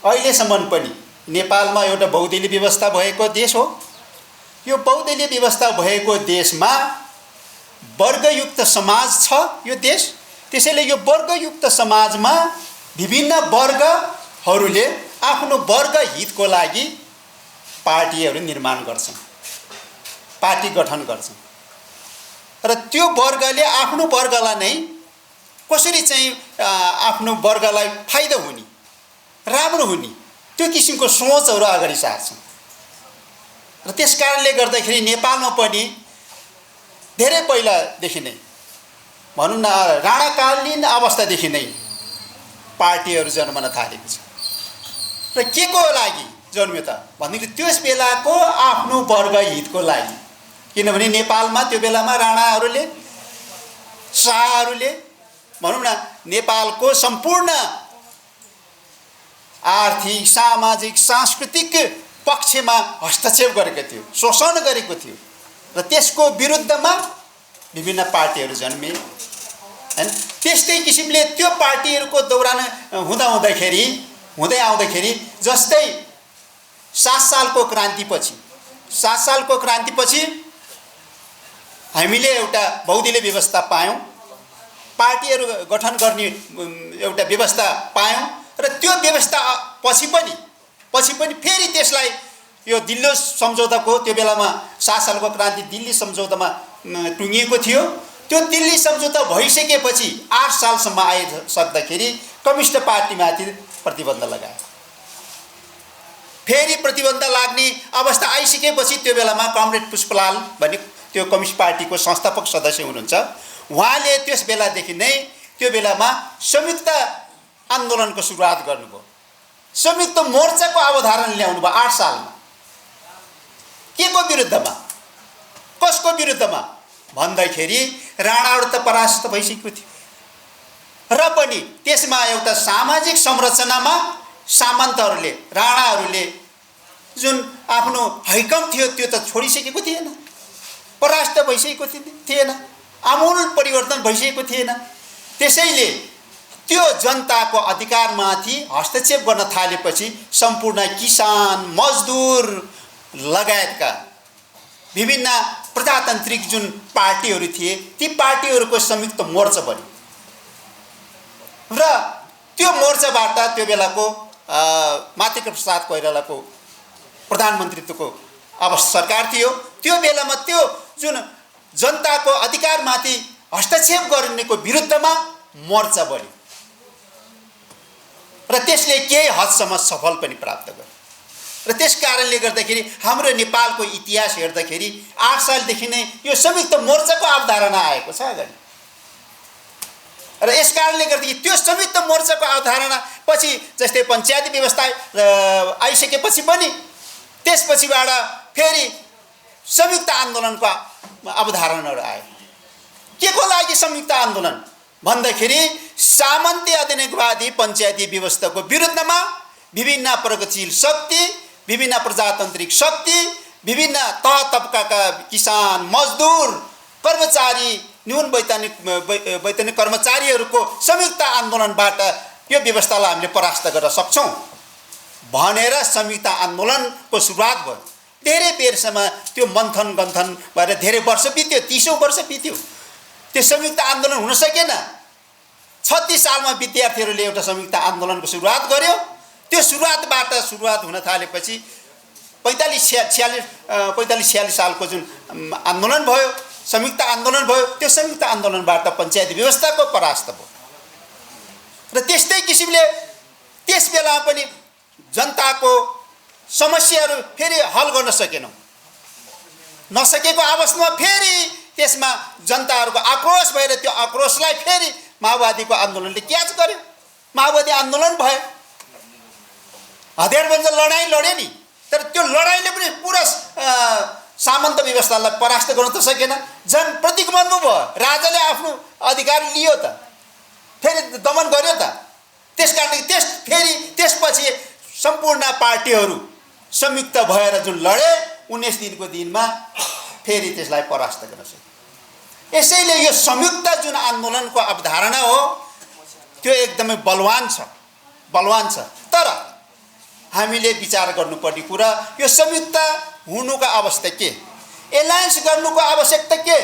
अहिलेसम्म पनि नेपालमा एउटा बहुदलीय व्यवस्था भएको देश हो। यो बहुदलीय व्यवस्था भएको देशमा वर्गयुक्त समाज छ यो देश। त्यसैले यो वर्गयुक्त समाजमा विभिन्न वर्गहरूले आफ्नो वर्ग हितको लागि पार्टीहरू निर्माण गर्छन्, पार्टी गठन गर्छन् र त्यो वर्गले आफ्नो वर्गलाई नै कसरी चाहिँ आफ्नो वर्गलाई फाइदा हुने, राम्रो हुने त्यो किसिमको सोचहरू अगाडि सार्छन्। र त्यस कारणले गर्दाखेरि नेपालमा पनि धेरै पहिलादेखि नै भनौँ न राणाकालीन अवस्थादेखि नै पार्टीहरू जन्मन थालेको छ। र के को लागि जन्म्यो त भनेदेखि त्यस बेलाको आफ्नो वर्ग हितको लागि। किनभने नेपालमा त्यो बेलामा राणाहरूले, शाहहरूले भनौँ न नेपालको सम्पूर्ण आर्थिक, सामाजिक, सांस्कृतिक पक्षमा हस्तक्षेप गरेको थियो, शोषण गरेको थियो र त्यसको विरुद्धमा विभिन्न पार्टीहरू जन्मे हैन। त्यस्तै किसिमले त्यो पार्टीहरूको दौरान हुँदै आउँदाखेरि जस्तै 7 सालको क्रान्तिपछि हामीले एउटा बहुदलीय व्यवस्था पायौँ, पार्टीहरू गठन गर्ने एउटा व्यवस्था पायौँ र त्यो व्यवस्था पछि पनि फेरि त्यसलाई यो दिल्ली सम्झौताको त्यो बेलामा 7 सालको क्रान्ति दिल्ली सम्झौतामा टुङ्गिएको थियो। त्यो दिल्ली सम्झौता भइसकेपछि 8 सालसम्म आइसक्दाखेरि कम्युनिस्ट पार्टीमाथि प्रतिबन्ध लगायो। फेरि प्रतिबन्ध लाग्ने अवस्था आइसकेपछि त्यो बेलामा कमरेड पुष्पलाल भन्ने त्यो कम्युनिस्ट पार्टीको संस्थापक सदस्य हुनुहुन्छ, उहाँले त्यस बेलादेखि नै त्यो बेलामा संयुक्त आन्दोलनको सुरुवात गर्नुभयो। संयुक्त मोर्चाको अवधारणा ल्याउनु भयो 8 सालमा। के को विरुद्धमा, कसको विरुद्धमा भन्दाखेरि राणाहरू त परास्त भइसकेको थियो र पनि त्यसमा एउटा सामाजिक संरचनामा सामन्तहरूले राणाहरूले जुन आफ्नो हैकम थियो त्यो त छोडिसकेको थिएन, परास्त भइसकेको थिएन, आमूल परिवर्तन भइसकेको थिएन। त्यसैले त्यो जनताको अधिकारमाथि हस्तक्षेप गर्न थालेपछि सम्पूर्ण किसान, मजदुर लगायतका विभिन्न प्रजातान्त्रिक जुन पार्टीहरू थिए ती पार्टीहरूको संयुक्त मोर्चा बन्यो र त्यो मोर्चाबाट त्यो बेलाको मातृका प्रसाद कोइरालाको प्रधानमन्त्रीत्वको अब सरकार थियो। त्यो बेलामा त्यो जुन जनताको अधिकारमाथि हस्तक्षेप गर्नेको विरुद्धमा मोर्चा बन्यो र त्यसले केही हदसम्म सफल पनि प्राप्त गर्यो। र त्यस कारणले गर्दाखेरि हाम्रो नेपालको इतिहास हेर्दाखेरि 8 सालदेखि नै यो संयुक्त मोर्चाको अवधारणा आएको छ अगाडि र यस कारणले गर्दाखेरि त्यो संयुक्त मोर्चाको अवधारणा पछि जस्तै पञ्चायती व्यवस्था आइसकेपछि पनि त्यसपछिबाट फेरि संयुक्त आन्दोलनको अवधारणाहरू आयो। के को लागि संयुक्त आन्दोलन भन्दाखेरि सामन्ती आधुनिकवादी पञ्चायती व्यवस्थाको विरुद्धमा विभिन्न प्रगतिशील शक्ति, विभिन्न प्रजातान्त्रिक शक्ति, विभिन्न तह तबकाका किसान, मजदुर, कर्मचारी, न्यून वैतनिक कर्मचारीहरूको संयुक्त आन्दोलनबाट यो व्यवस्थालाई हामीले परास्त गर्न सक्छौँ भनेर संयुक्त आन्दोलनको सुरुवात भयो। धेरै बेरसम्म त्यो मन्थन गन्थन भएर धेरै वर्ष बित्यो, 30औं वर्ष बित्यो, त्यो संयुक्त आन्दोलन हुन सकेन। 36 सालमा विद्यार्थीहरूले एउटा संयुक्त आन्दोलनको सुरुवात गर्यो। त्यो सुरुवात हुन थालेपछि 45-46 सालको जुन आन्दोलन भयो, संयुक्त आन्दोलन भयो, त्यो संयुक्त आन्दोलनबाट पञ्चायती व्यवस्थाको परास्त भयो र त्यस्तै किसिमले त्यस बेला पनि जनताको समस्याहरू फेरि हल गर्न सकेनौँ। नसकेको अवस्थामा फेरि त्यसमा जनताहरूको आक्रोश भएर त्यो आक्रोशलाई फेरि माओवादीको आन्दोलनले क्याच गर्यो। माओवादी आन्दोलन भयो, हतियारबन्द लडाइँ लड्यो नि, तर त्यो लडाइँले पनि पुरा सामन्त व्यवस्थालाई परास्त गर्न त सकेन, झन् प्रतिगमन भयो। राजाले आफ्नो अधिकार लियो त, फेरि दमन गर्यो त। त्यसकारणले त्यसपछि सम्पूर्ण पार्टीहरू संयुक्त भएर जुन लडे 19 दिनको दिनमा फेरि त्यसलाई परास्त गर्न सक्यो। यसैले यो संयुक्त जुन आन्दोलनको अवधारणा हो त्यो एकदमै बलवान छ। तर हामीले विचार गर्नुपर्ने कुरा यो संयुक्त हुनुको अवस्था के, एलायन्स गर्नुको आवश्यकता के,